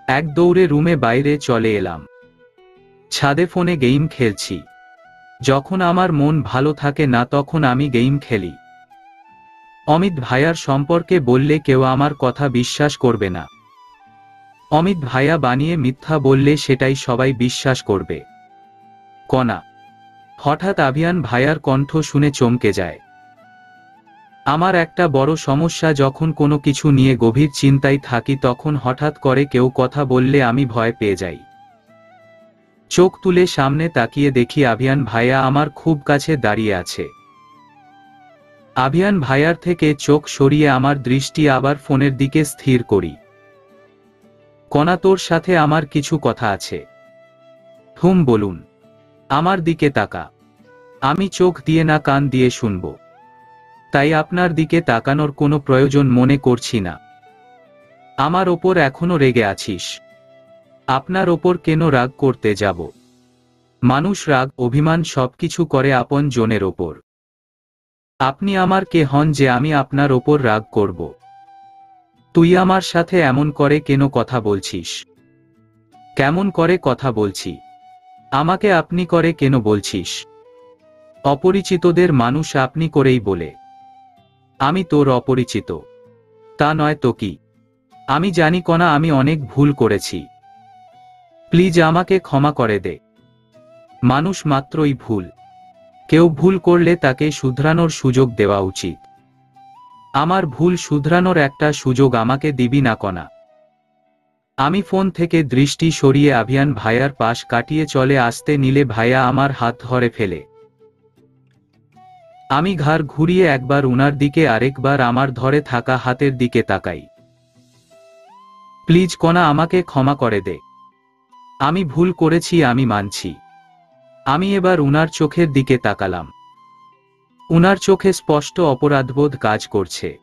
এক দৌড়ে রুমে বাইরে চলে এলাম। ছাদে ফোনে গেম খেলছি। যখন আমার মন ভালো থাকে না তখন আমি গেম খেলি। অমিত ভাইয়ার সম্পর্কে বললে কেউ আমার কথা বিশ্বাস করবে না। অমিত ভাইয়া বানিয়ে মিথ্যা বললে সেটাই সবাই বিশ্বাস করবে। কণা। হঠাৎ আভিয়ান ভাইয়ার কণ্ঠ শুনে চমকে যায়। আমার একটা বড় সমস্যা, যখন কোনো কিছু নিয়ে গভীর চিন্তায় থাকি তখন হঠাৎ করে কেউ কথা বললে আমি ভয় পেয়ে যাই। চোখ তুলে সামনে তাকিয়ে দেখি আভিয়ান ভাইয়া আমার খুব কাছে দাঁড়িয়ে আছে। আভিয়ান ভাইয়ার থেকে চোখ সরিয়ে আমার দৃষ্টি আবার ফোনের দিকে স্থির করি। কণা, তোর সাথে আমার কিছু কথা আছে। বলুন। আমার দিকে তাকা। আমি চোখ দিয়ে না কান দিয়ে শুনব। তাই আপনার দিকে তাকানোর কোনো প্রয়োজন মনে করছি না। আমার ওপর এখনো রেগে আছিস? আপনার ওপর কেন রাগ করতে যাব? মানুষ রাগ অভিমান সবকিছু করে আপন জনের ওপর। আপনি আমার কে হন যে আমি আপনার ওপর রাগ করব? তুই আমার সাথে এমন করে কেন কথা বলছিস? কেমন করে কথা বলছি? আমাকে আপনি করে কেন বলছিস? অপরিচিতদের মানুষ আপনি করেই বলে। আমি তোর অপরিচিত? তা নয় তো কি? আমি জানি কণা, আমি অনেক ভুল করেছি। প্লিজ আমাকে ক্ষমা করে দে। মানুষ মাত্রই ভুল। কেউ ভুল করলে তাকে শুধরানোর সুযোগ দেওয়া উচিত। আমার ভুল শুধরানোর একটা সুযোগ আমাকে দিবি না কণা? আমি ফোন থেকে দৃষ্টি সরিয়ে আভিয়ান ভাইয়ার পাশ কাটিয়ে চলে আসতে নিলে ভাইয়া আমার হাত ধরে ফেলে। আমি ঘাড় ঘুরিয়ে একবার উনার দিকে আরেকবার আমার ধরে থাকা হাতের দিকে তাকাই। প্লিজ কণা, আমাকে ক্ষমা করে দে। আমি ভুল করেছি, আমি মানছি। আমি এবার উনার চোখের দিকে তাকালাম। উনার চোখে স্পষ্ট অপরাধবোধ কাজ করছে।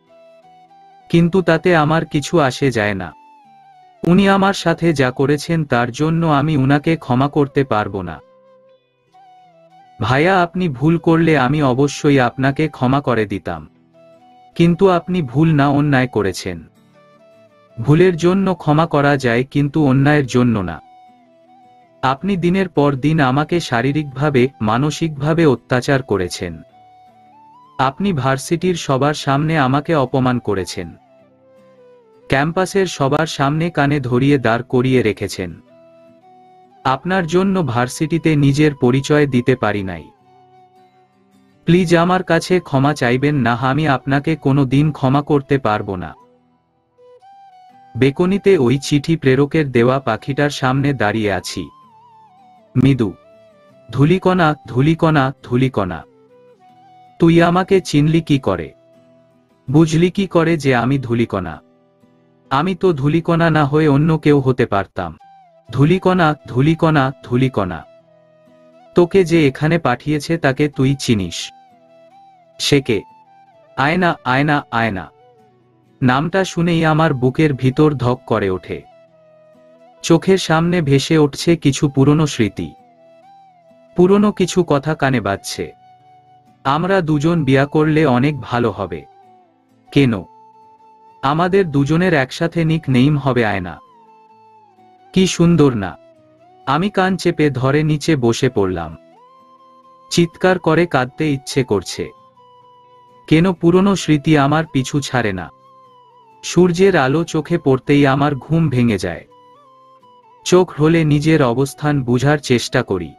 কিন্তু তাতে আমার কিছু আসে যায় না। উনি আমার সাথে যা করেছেন তার জন্য আমি উনাকে ক্ষমা করতে পারবো না। ভাইয়া, আপনি ভুল করলে আমি অবশ্যই আপনাকে ক্ষমা করে দিতাম। কিন্তু আপনি ভুল না, অন্যায় করেছেন। ভুলের জন্য ক্ষমা করা যায় কিন্তু অন্যায়ের জন্য না। আপনি দিনের পর দিন আমাকে শারীরিকভাবে মানসিকভাবে অত্যাচার করেছেন। আপনি ভার্সিটির সবার সামনে আমাকে অপমান করেছেন। ক্যাম্পাসের সবার সামনে কানে ধরিয়ে দাঁড় করিয়ে রেখেছেন। আপনার জন্য ভার্সিটিতে নিজের পরিচয় দিতে পারি নাই। প্লিজ আমার কাছে ক্ষমা চাইবেন না, আমি আপনাকে কোনো দিন ক্ষমা করতে পারবো না। বেকনিতে ওই চিঠি প্রেরকের দেওয়া পাখিটার সামনে দাঁড়িয়ে আছি। মৃদু। ধূলিকণা, ধূলিকণা, ধূলিকণা। তুই আমাকে চিনলি কি করে? বুঝলি কি করে যে আমি ধূলিকণা? আমি তো ধূলিকণা না হয়ে অন্য কেউ হতে পারতাম। ধূলিকণা, ধূলিকণা, ধূলিকণা। তোকে যে এখানে পাঠিয়েছে তাকে তুই চিনিস? সে কে? আয়না, আয়না, আয়না। নামটা শুনেই আমার বুকের ভিতর ধক করে ওঠে। চোখের সামনে ভেসে উঠছে কিছু পুরনো স্মৃতি। পুরনো কিছু কথা কানে বাজছে। আমরা দুজন বিয়া করলে অনেক ভালো হবে। কেন? আমাদের দুজনের একসাথে নিক নেইম হবে আয়না। কি সুন্দর না? আমি কান চেপে ধরে নিচে বসে পড়লাম। চিৎকার করে কাঁদতে ইচ্ছে করছে। কেন পুরনো স্মৃতি আমার পিছু ছাড়ে না? সূর্যের আলো চোখে পড়তেই আমার ঘুম ভেঙে যায়। চোখ হলে নিজের অবস্থান বুঝার চেষ্টা করি।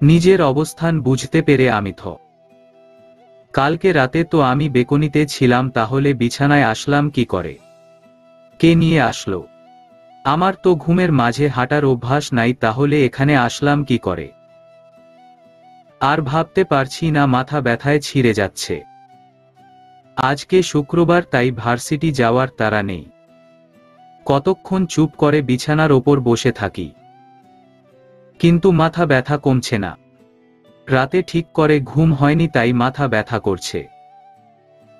নিজের অবস্থান বুঝতে পেরে আমি থ। কালকে রাতে তো আমি বেকনিতে ছিলাম, তাহলে বিছানায় আসলাম কি করে? কে নিয়ে আসলো? আমার তো ঘুমের মাঝে হাঁটার অভ্যাস নাই, তাহলে এখানে আসলাম কি করে? আর ভাবতে পারছি না, মাথা ব্যথায় ছিঁড়ে যাচ্ছে। আজকে শুক্রবার, তাই ভার্সিটি যাওয়ার তাড়া নেই। কতক্ষণ চুপ করে বিছানার ওপর বসে থাকি, কিন্তু মাথা ব্যথা কমছে না। রাতে ঠিক করে ঘুম হয়নি, তাই মাথা ব্যথা করছে।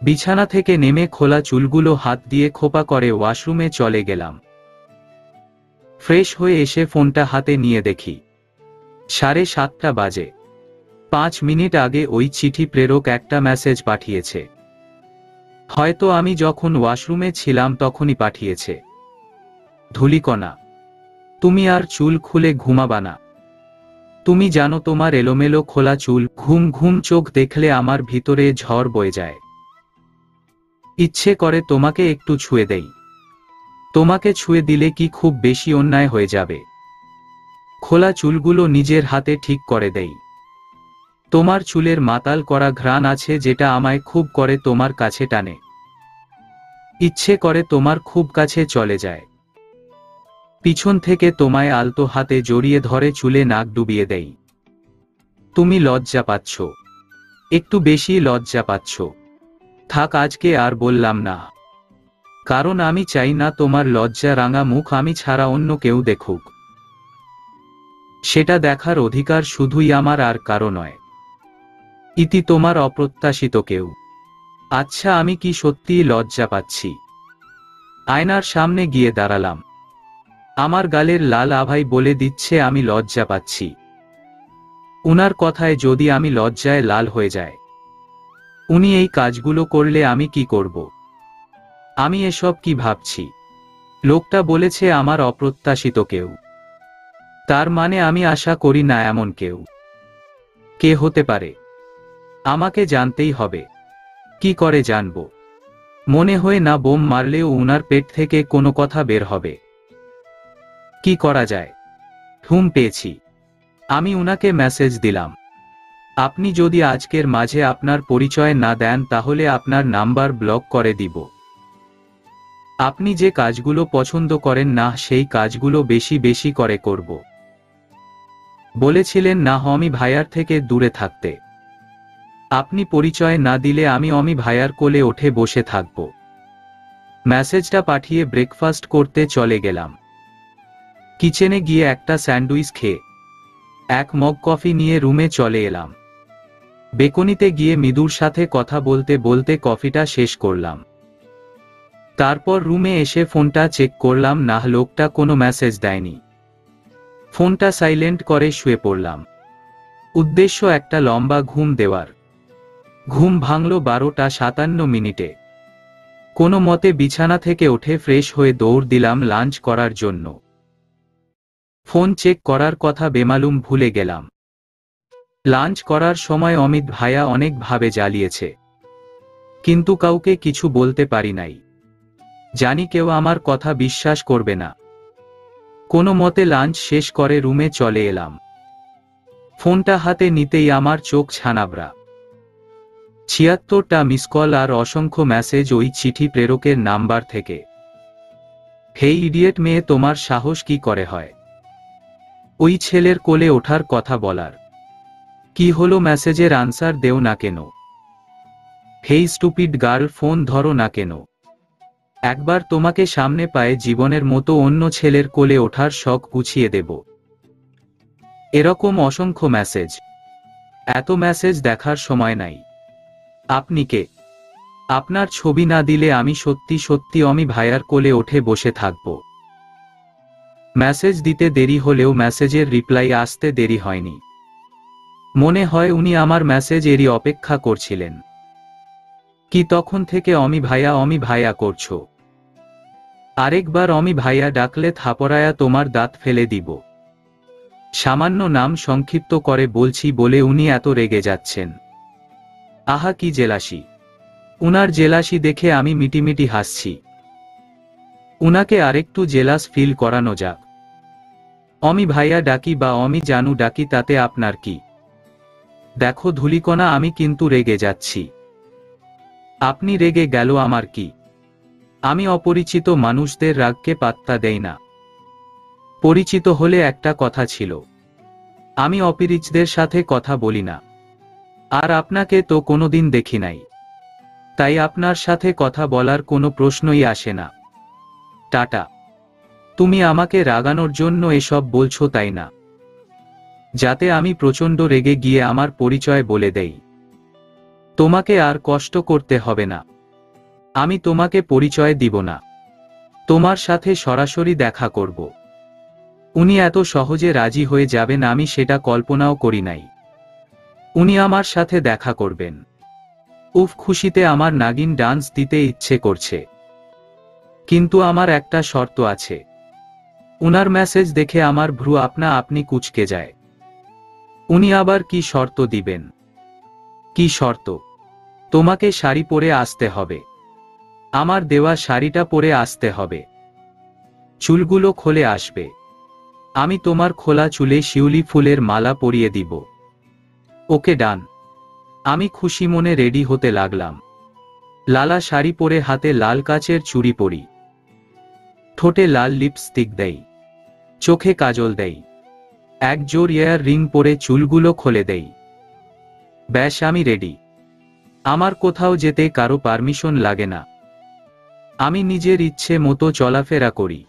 বিছানা থেকে নেমে খোলা চুলগুলো হাত দিয়ে খোপা করে ওয়াশরুমে চলে গেলাম। ফ্রেশ হয়ে এসে ফোনটা হাতে নিয়ে দেখি 7:30 বাজে। 5 মিনিট আগে ওই চিঠি প্রেরক একটা মেসেজ পাঠিয়েছে। হয়তো আমি যখন ওয়াশরুমে ছিলাম তখনই পাঠিয়েছে। ধূলিকণা, তুমি আর চুল খুলে ঘুমাবা না। তুমি জানো তোমার এলোমেলো খোলা চুল, ঘুম ঘুম চোখ দেখলে আমার ভিতরে ঝড় বয়ে যায়। ইচ্ছে করে তোমাকে একটু ছুঁয়ে দেই। তোমাকে ছুঁয়ে দিলে কি খুব বেশি অন্যায় হয়ে যাবে? খোলা চুলগুলো নিজের হাতে ঠিক করে দেই। তোমার চুলের মাতাল করা ঘ্রাণ আছে যেটা আমায় খুব করে তোমার কাছে টানে। ইচ্ছে করে তোমার খুব কাছে চলে যায়। পিছন থেকে তোমায় আলতো হাতে জড়িয়ে ধরে চুলে নাক ডুবিয়ে দেই। তুমি লজ্জা পাচ্ছ, একটু বেশি লজ্জা পাচ্ছ। থাক, আজকে আর বললাম না, কারণ আমি চাই না তোমার লজ্জা রাঙা মুখ আমি ছাড়া অন্য কেউ দেখুক। সেটা দেখার অধিকার শুধুই আমার, আর কারো নয়। ইতি, তোমার অপ্রত্যাশিত কেউ। আচ্ছা, আমি কি সত্যিই লজ্জা পাচ্ছি? আয়নার সামনে গিয়ে দাঁড়ালাম। আমার গালের লাল আভাই বলে দিচ্ছে আমি লজ্জা পাচ্ছি। উনার কথায় যদি আমি লজ্জায় লাল হয়ে যায়, উনি এই কাজগুলো করলে আমি কি করব? আমি এসব কি ভাবছি? লোকটা বলেছে আমার অপ্রত্যাশিত কেউ, তার মানে আমি আশা করি না এমন কেউ। কে হতে পারে? আমাকে জানতেই হবে। কি করে জানব? মনে হয় না বোম মারলেও উনার পেট থেকে কোনো কথা বের হবে। কি করা যায়? ঘুম পেয়েছি। আমি উনাকে মেসেজ দিলাম, আপনি যদি আজকের মাঝে আপনার পরিচয় না দেন তাহলে আপনার নাম্বার ব্লক করে দিব। আপনি যে কাজগুলো পছন্দ করেন না সেই কাজগুলো বেশি বেশি করে করব। বলেছিলেন না অমি ভাইয়ার থেকে দূরে থাকতে। আপনি পরিচয় না দিলে আমি অমি ভাইয়ার কোলে উঠে বসে থাকব। মেসেজটা পাঠিয়ে ব্রেকফাস্ট করতে চলে গেলাম। কিচেনে গিয়ে একটা স্যান্ডউইচ খেয়ে 1 মগ কফি নিয়ে রুমে চলে এলাম। বেকনিতে গিয়ে মৃদুর সাথে কথা বলতে বলতে কফিটা শেষ করলাম। তারপর রুমে এসে ফোনটা চেক করলাম, না লোকটা কোনো মেসেজ দেয়নি। ফোনটা সাইলেন্ট করে শুয়ে পড়লাম। উদ্দেশ্য একটা লম্বা ঘুম দেওয়ার। ঘুম ভাঙল 12:57 কোনো মতে বিছানা থেকে উঠে ফ্রেশ হয়ে দৌড় দিলাম লাঞ্চ করার জন্য। ফোন চেক করার কথা বেমালুম ভুলে গেলাম। লাঞ্চ করার সময় অমিত ভাইয়া অনেক ভাবে জ্বালিয়েছে, কিন্তু কাউকে কিছু বলতে পারি নাই। জানি কেউ আমার কথা বিশ্বাস করবে না। কোনো মতে লাঞ্চ শেষ করে রুমে চলে এলাম। ফোনটা হাতে নিতেই আমার চোখ ছানাবড়া। 76টা মিসকল আর অসংখ্য মেসেজ ওই চিঠি প্রেরকের নাম্বার থেকে। হেই ইডিয়েট মেয়ে, তোমার সাহস কি করে হয় ওই ছেলের কোলে ওঠার কথা বলার? কি হলো, মেসেজের আনসার দেও না কেন? হেই স্টুপিড গার্ল, ফোন ধরো না কেন? একবার তোমাকে সামনে পায়ে জীবনের মতো অন্য ছেলের কোলে ওঠার শখ গুছিয়ে দেব। এরকম অসংখ্য মেসেজ। এত মেসেজ দেখার সময় নাই। আপনি কে? আপনার ছবি না দিলে আমি সত্যি সত্যি অমি ভাইয়ার কোলে উঠে বসে থাকব। মেসেজ দিতে দেরি হলেও মেসেজের রিপ্লাই আসতে দেরি হয়নি। মনে হয় উনি আমার মেসেজ এরই অপেক্ষা করছিলেন। কি তখন থেকে অমি ভাইয়া করছো? আরেকবার অমি ভাইয়া ডাকলে থাপড়ায়া তোমার দাঁত ফেলে দিব। সামান্য নাম সংক্ষিপ্ত করে বলছি বলে উনি এত রেগে যাচ্ছেন। আহা, কি জেলাসি! উনার জেলাসি দেখে আমি মিটিমিটি হাসছি। উনাকে আরেকটু জেলাস ফিল করানো যাক। অমি ভাইয়া ডাকি বা অমি জানু ডাকি, তাতে আপনার কি? দেখো ধূলিকণা, আমি কিন্তু রেগে যাচ্ছি। আপনি রেগে গেল আমার কি? আমি অপরিচিত মানুষদের রাগকে পাত্তা দেই না। পরিচিত হলে একটা কথা ছিল, আমি অপরিচিতদের সাথে কথা বলি না। আর আপনাকে তো কোনোদিন দেখি নাই, তাই আপনার সাথে কথা বলার কোনো প্রশ্নই আসে না। টাটা। তুমি আমাকে রাগানোর জন্য এসব বলছো তাই না? যাতে আমি প্রচণ্ড রেগে গিয়ে আমার পরিচয় বলে দেই। তোমাকে আর কষ্ট করতে হবে না। আমি তোমাকে পরিচয় দিব না, তোমার সাথে সরাসরি দেখা করব। উনি এত সহজে রাজি হয়ে যাবেন আমি সেটা কল্পনাও করি নাই। উনি আমার সাথে দেখা করবেন। উফ, খুশিতে আমার নাগিন ডান্স দিতে ইচ্ছে করছে। কিন্তু আমার একটা শর্ত আছে। উনার মেসেজ দেখে আমার ভ্রু আপনা আপনি কুঁচকে যায়। উনি আবার কি শর্ত দিবেন? কি শর্ত? তোমাকে শাড়ি পরে আসতে হবে। আমার দেওয়া শাড়িটা পরে আসতে হবে। চুলগুলো খোলে আসবে। আমি তোমার খোলা চুলে শিউলি ফুলের মালা পরিয়ে দিব। ওকে ডান। আমি খুশি মনে রেডি হতে লাগলাম। লালা শাড়ি পরে হাতে লাল কাচের চুড়ি পরি, ঠোঁটে লাল লিপস্টিক দেই, চোখে কাজল দেই, এক জোর ইয়ার রিং পরে চুলগুলো খুলে দেই। ব্যাস, আমি রেডি। আমার কোথাও যেতে কারো পারমিশন লাগে না। আমি নিজের ইচ্ছে মতো চলাফেরা করি।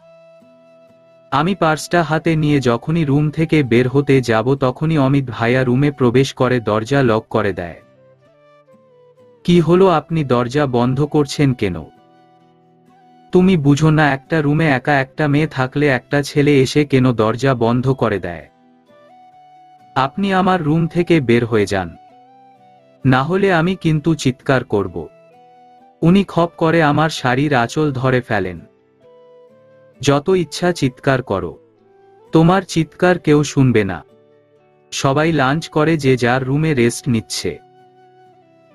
আমি পার্সটা হাতে নিয়ে যখনই রুম থেকে বের হতে যাব তখনই অমিত ভাইয়া রুমে প্রবেশ করে দরজা লক করে দেয়। কি হলো, আপনি দরজা বন্ধ করছেন কেন? তুমি বুঝো না একটা রুমে একা একটা মেয়ে থাকলে একটা ছেলে এসে কেন দরজা বন্ধ করে দেয়? আপনি আমার রুম থেকে বের হয়ে যান, না হলে আমি কিন্তু চিৎকার করব। উনি খপ করে আমার শাড়ির আঁচল ধরে ফেলেন। যত ইচ্ছা চিৎকার করো, তোমার চিৎকার কেউ শুনবে না। সবাই লাঞ্চ করে, যে যার রুমে রেস্ট নিচ্ছে।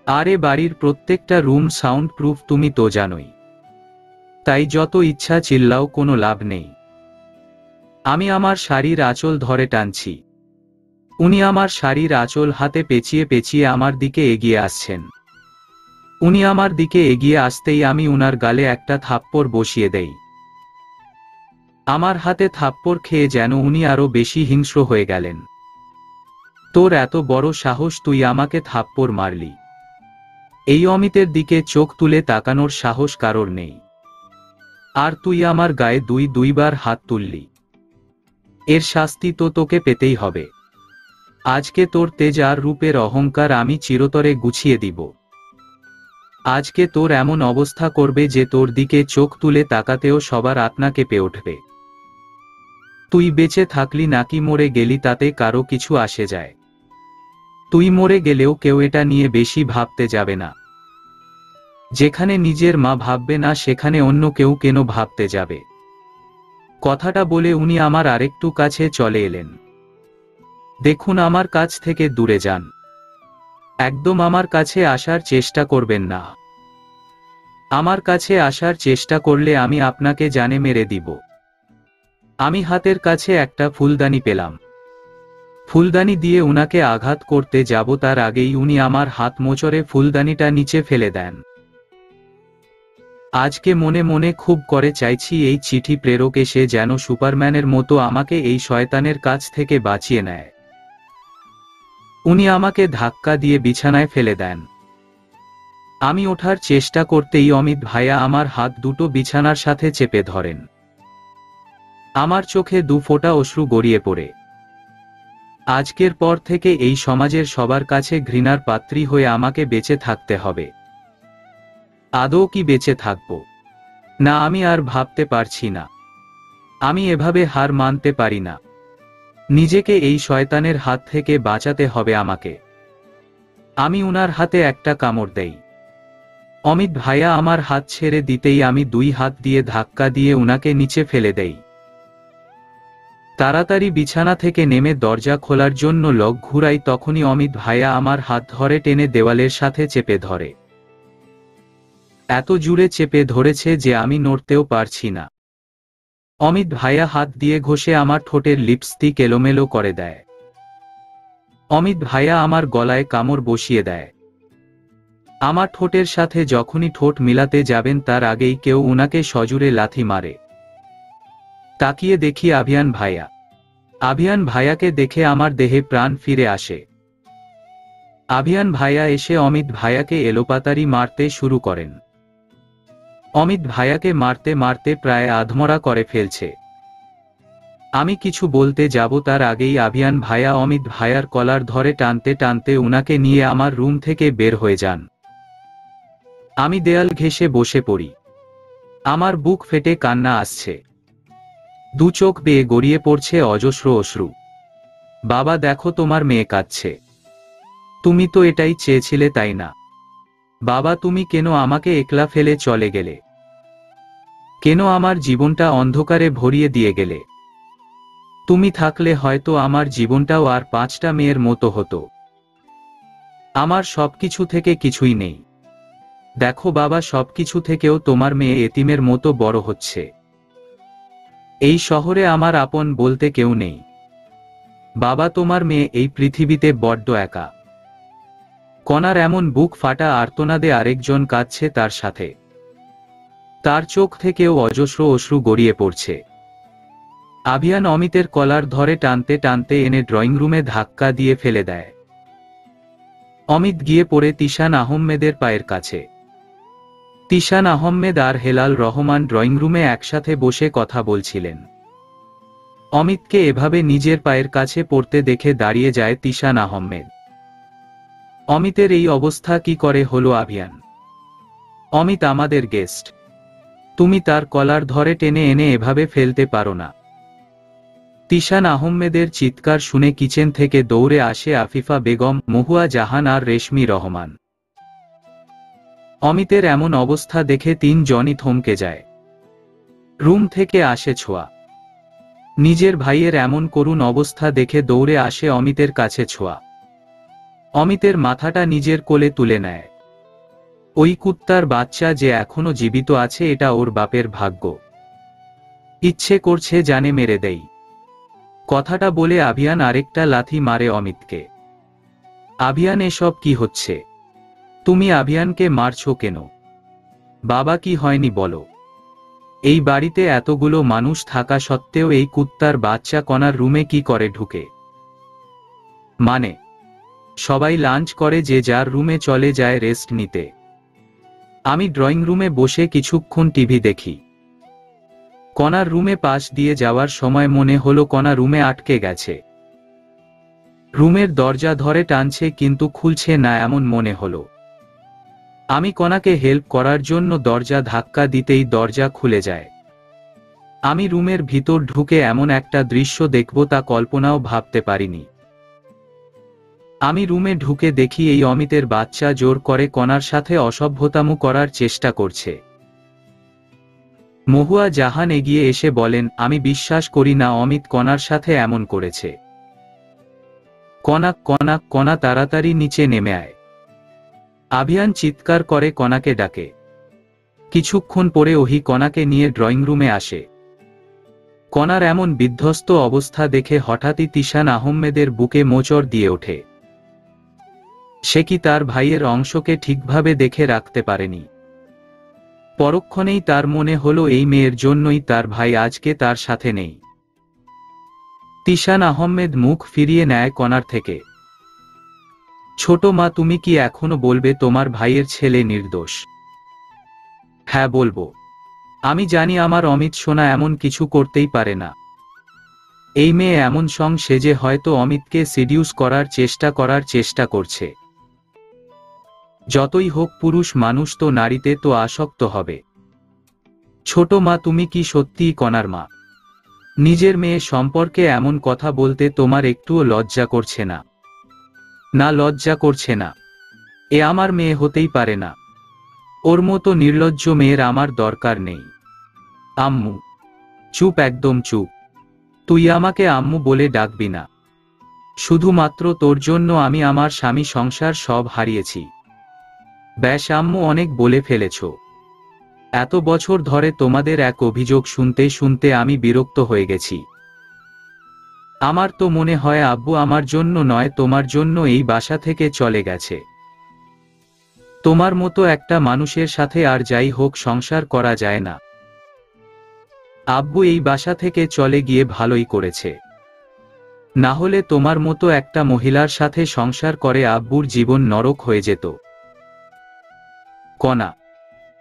আরে বাড়ির প্রত্যেকটা রুম সাউন্ড প্রুফ, তুমি তো জানোই। তাই যত ইচ্ছা চিল্লাও, কোনো লাভ নেই। আমি আমার শাড়ির আঁচল ধরে টানছি। উনি আমার শাড়ির আঁচল হাতে পেঁচিয়ে পেঁচিয়ে আমার দিকে এগিয়ে আসছেন। উনি আমার দিকে এগিয়ে আসতেই আমি উনার গালে একটা থাপ্পড় বসিয়ে দেই। আমার হাতে থাপ্পড় খেয়ে যেন উনি আরো বেশি হিংস্র হয়ে গেলেন। তোর এত বড় সাহস, তুই আমাকে থাপ্পড় মারলি? এই অমিতের দিকে চোখ তুলে তাকানোর সাহস কারোর নেই। আর তুই আমার গায়ে দুইবার হাত তুললি। এর শাস্তি তো তোকে পেতেই হবে। আজকে তোর তেজ আর রূপের অহংকার আমি চিরতরে গুছিয়ে দিব। আজকে তোর এমন অবস্থা করবে যে তোর দিকে চোখ তুলে তাকাতেও সবার আত্মা কেঁপে উঠবে। তুই বেঁচে থাকলি নাকি মরে গেলি তাতে কারো কিছু আসে যায়। তুই মরে গেলেও কেউ এটা নিয়ে বেশি ভাবতে যাবে না। যেখানে নিজের মা ভাববে না সেখানে অন্য কেউ কেন ভাবতে যাবে? কথাটা বলে উনি আমার আরেকটু কাছে চলে এলেন। দেখুন, আমার কাছ থেকে দূরে যান। একদম আমার কাছে আসার চেষ্টা করবেন না। আমার কাছে আসার চেষ্টা করলে আমি আপনাকে জানে মেরে দিব। আমি হাতের কাছে একটা ফুলদানি পেলাম। ফুলদানি দিয়ে উনাকে আঘাত করতে যাব তার আগেই উনি আমার হাত মোচড়ে ফুলদানিটা নিচে ফেলে দেন। আজকে মনে মনে খুব করে চাইছি এই চিঠি প্রেরক এসে যেন সুপারম্যানের মতো আমাকে এই শয়তানের কাছ থেকে বাঁচিয়ে নেয়। উনি আমাকে ধাক্কা দিয়ে বিছানায় ফেলে দেন। আমি ওঠার চেষ্টা করতেই অমিত ভাইয়া আমার হাত দুটো বিছানার সাথে চেপে ধরেন। আমার চোখে দু ফোঁটা অশ্রু গড়িয়ে পড়ে। আজকের পর থেকে এই সমাজের সবার কাছে ঘৃণার পাত্রী হয়ে আমাকে বেঁচে থাকতে হবে। আদৌ কি বেঁচে থাকব? না, আমি আর ভাবতে পারছি না। আমি এভাবে হার মানতে পারি না। নিজেকে এই শয়তানের হাত থেকে বাঁচাতে হবে আমাকে। আমি উনার হাতে একটা কামড় দেই। অমিত ভাইয়া আমার হাত ছেড়ে দিতেই আমি দুই হাত দিয়ে ধাক্কা দিয়ে উনাকে নিচে ফেলে দেই। তাড়াতাড়ি বিছানা থেকে নেমে দরজা খোলার জন্য লক ঘুরাই, তখনই অমিত ভাইয়া আমার হাত ধরে টেনে দেওয়ালের সাথে চেপে ধরে। এত জোরে চেপে ধরেছে যে আমি নড়তেও পারছি না। অমিত ভাইয়া হাত দিয়ে ঘষে আমার ঠোঁটের লিপস্টিক এলোমেলো করে দেয়। অমিত ভাইয়া আমার গলায় কামড় বসিয়ে দেয়। আমার ঠোঁটের সাথে যখনই ঠোঁট মিলাতে যাবেন তার আগেই কেউ উনাকে সজোরে লাথি মারে। তাকিয়ে দেখি আভিয়ান ভাইয়া। আভিয়ান ভাইয়াকে দেখে আমার দেহে প্রাণ ফিরে আসে। আভিয়ান ভাইয়া এসে অমিত ভাইয়াকে এলোপাতাড়ি মারতে শুরু করেন। অমিত ভাইয়াকে মারতে মারতে প্রায় আধমরা করে ফেলছে। আমি কিছু বলতে যাব তার আগেই আভিয়ান ভাইয়া অমিত ভাইয়ার কলার ধরে টানতে টানতে উনাকে নিয়ে আমার রুম থেকে বের হয়ে যান। আমি দেয়াল ঘেঁষে বসে পড়ি। আমার বুক ফেটে কান্না আসছে। দু চোখ বেয়ে গড়িয়ে পড়ছে অজস্র অশ্রু। বাবা দেখো তোমার মেয়ে কাঁদছে। তুমি তো এটাই চেয়েছিলে তাই না? বাবা তুমি কেন আমাকে একলা ফেলে চলে গেলে? কেন আমার জীবনটা অন্ধকারে ভরিয়ে দিয়ে গেলে? তুমি থাকলে হয়তো আমার জীবনটাও আর 5টা মেয়ের মতো হতো। আমার সবকিছু থেকে কিছুই নেই। দেখো বাবা সবকিছু থেকেও তোমার মেয়ে এতিমের মতো বড় হচ্ছে। এই শহরে আমার আপন বলতে কেউ নেই। বাবা তোমার মেয়ে এই পৃথিবীতে বড্ড একা। কণার এমন বুক ফাটা আর্তনাদে আরেকজন কাঁদছে তার সাথে। তার চোখ থেকেও অজস্র অশ্রু গড়িয়ে পড়ছে। আভিয়ান অমিতের কলার ধরে টানতে টানতে এনে ড্রয়িং রুমে ধাক্কা দিয়ে ফেলে দেয়। অমিত গিয়ে পড়ে তিশান আহমেদের পায়ের কাছে। তিশান আহমেদ আর হেলাল রহমান ড্রয়িং রুমে একসাথে বসে কথা বলছিলেন। অমিতকে এভাবে নিজের পায়ের কাছে পড়তে দেখে দাঁড়িয়ে যায় তিশান আহমেদ। অমিতের এই অবস্থা কি করে হলো আভিয়ান? অমিত আমাদের গেস্ট। তুমি তার কলার ধরে টেনে এনে এভাবে ফেলতে পারো না। তিশান আহমেদের চিৎকার শুনে কিচেন থেকে দৌড়ে আসে আফিফা বেগম, মহুয়া জাহান আর রেশমি রহমান। অমিতের এমন অবস্থা দেখে 3 জনই থমকে যায়। রুম থেকে আসে ছোঁয়া। নিজের ভাইয়ের এমন করুণ অবস্থা দেখে দৌড়ে আসে অমিতের কাছে ছোঁয়া। অমিতের মাথাটা নিজের কোলে তুলে নেয়। ওই কুত্তার বাচ্চা যে এখনো জীবিত আছে এটা ওর বাপের ভাগ্য। ইচ্ছে করছে জানে মেরে দেই। কথাটা বলে আভিয়ান আরেকটা লাথি মারে অমিতকে। আভিয়ান এসব কি হচ্ছে? তুমি আভিয়ানকে মারছো কেন? বাবা কি হয়নি বলো? এই বাড়িতে এতগুলো মানুষ থাকা সত্ত্বেও এই কুত্তার বাচ্চা কণার রুমে কি করে ঢুকে? মানে সবাই লাঞ্চ করে যে যার রুমে চলে যায় রেস্ট নিতে। আমি ড্রয়িং রুমে বসে কিছুক্ষণ টিভি দেখি। কণার রুমে পাশ দিয়ে যাওয়ার সময় মনে হলো কণা রুমে আটকে গেছে। রুমের দরজা ধরে টানছে কিন্তু খুলছে না এমন মনে হলো। আমি কণাকে হেল্প করার জন্য দরজা ধাক্কা দিতেই দরজা খুলে যায়। আমি রুমের ভিতর ঢুকে এমন একটা দৃশ্য দেখব তা কল্পনাও ভাবতে পারিনি। আমি রুমে ঢুকে দেখি এই অমিতের বাচ্চা জোর করে কণার সাথে অসভ্যতামু করার চেষ্টা করছে। মহুয়া জাহান এগিয়ে এসে বলেন, আমি বিশ্বাস করি না অমিত কণার সাথে এমন করেছে। কণা কণা কণা তাড়াতাড়ি নিচে নেমে আয়। আভিয়ান চিৎকার করে কণাকে ডাকে। কিছুক্ষণ পরে ওহি কণাকে নিয়ে ড্রয়িং রুমে আসে। কণার এমন বিধ্বস্ত অবস্থা দেখে হঠাৎই তিশান আহমেদের বুকে মোচড় দিয়ে ওঠে। সে কি তার ভাইয়ের অংশকে ঠিকভাবে দেখে রাখতে পারেনি? পরক্ষণেই তার মনে হলো এই মেয়ের জন্যই তার ভাই আজকে তার সাথে নেই। তিশান আহমেদ মুখ ফিরিয়ে নেয় কণার থেকে। ছোট মা তুমি কি এখনো বলবে তোমার ভাইয়ের ছেলে নির্দোষ? হ্যাঁ বলবো। আমি জানি আমার অমিত সোনা এমন কিছু করতেই পারে না। এই মেয়ে এমন সং সেজে হয়তো অমিতকে সিডিউস করার চেষ্টা করছে। যতই হোক পুরুষ মানুষ তো নারীতে তো আসক্ত হবে। ছোট মা তুমি কি সত্যিই কণার মা? নিজের মেয়ে সম্পর্কে এমন কথা বলতে তোমার একটুও লজ্জা করছে না? না লজ্জা করছে না। এ আমার মেয়ে হতেই পারে না। ওর মতো নির্লজ্জ মেয়ের আমার দরকার নেই। আম্মু চুপ, একদম চুপ। তুই আমাকে আম্মু বলে ডাকবি না। শুধুমাত্র তোর জন্য আমি আমার স্বামী সংসার সব হারিয়েছি। ব্যাস আম্মু অনেক বলে ফেলেছ। এত বছর ধরে তোমাদের এক অভিযোগ শুনতে শুনতে আমি বিরক্ত হয়ে গেছি। আমার তো মনে হয় আব্বু আমার জন্য নয় তোমার জন্য এই বাসা থেকে চলে গেছে। তোমার মতো একটা মানুষের সাথে আর যাই হোক সংসার করা যায় না। আব্বু এই বাসা থেকে চলে গিয়ে ভালোই করেছে। না হলে তোমার মতো একটা মহিলার সাথে সংসার করে আব্বুর জীবন নরক হয়ে যেত। কণা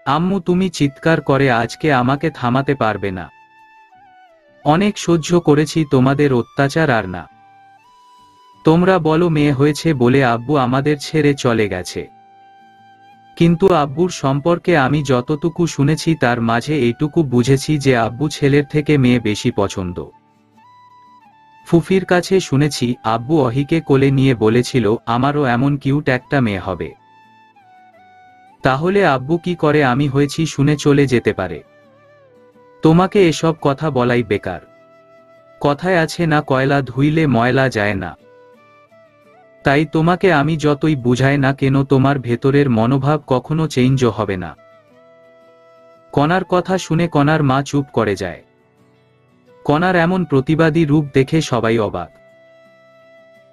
আম্মু তুমি চিৎকার করে আজকে আমাকে থামাতে পারবে না। অনেক সহ্য করেছি তোমাদের অত্যাচার, আর না। তোমরা বলো মেয়ে হয়েছে বলে আব্বু আমাদের ছেড়ে চলে গেছে, কিন্তু আব্বুর সম্পর্কে আমি যতটুকু শুনেছি তার মাঝে এইটুকু বুঝেছি যে আব্বু ছেলের থেকে মেয়ে বেশি পছন্দ। ফুফির কাছে শুনেছি আব্বু অহিকে কোলে নিয়ে বলেছিল আমারও এমন কিউট একটা মেয়ে হবে। তাহলে আব্বু কি করে আমি হয়েছি শুনে চলে যেতে পারে? তোমাকে এসব কথা বলাই বেকার। কথায় আছে না, কয়লা ধুইলে ময়লা যায় না। তাই তোমাকে আমি যতই বুঝাই না কেন তোমার ভেতরের মনোভাব কখনো চেঞ্জও হবে না। কণার কথা শুনে কণার মা চুপ করে যায়। কণার এমন প্রতিবাদী রূপ দেখে সবাই অবাক।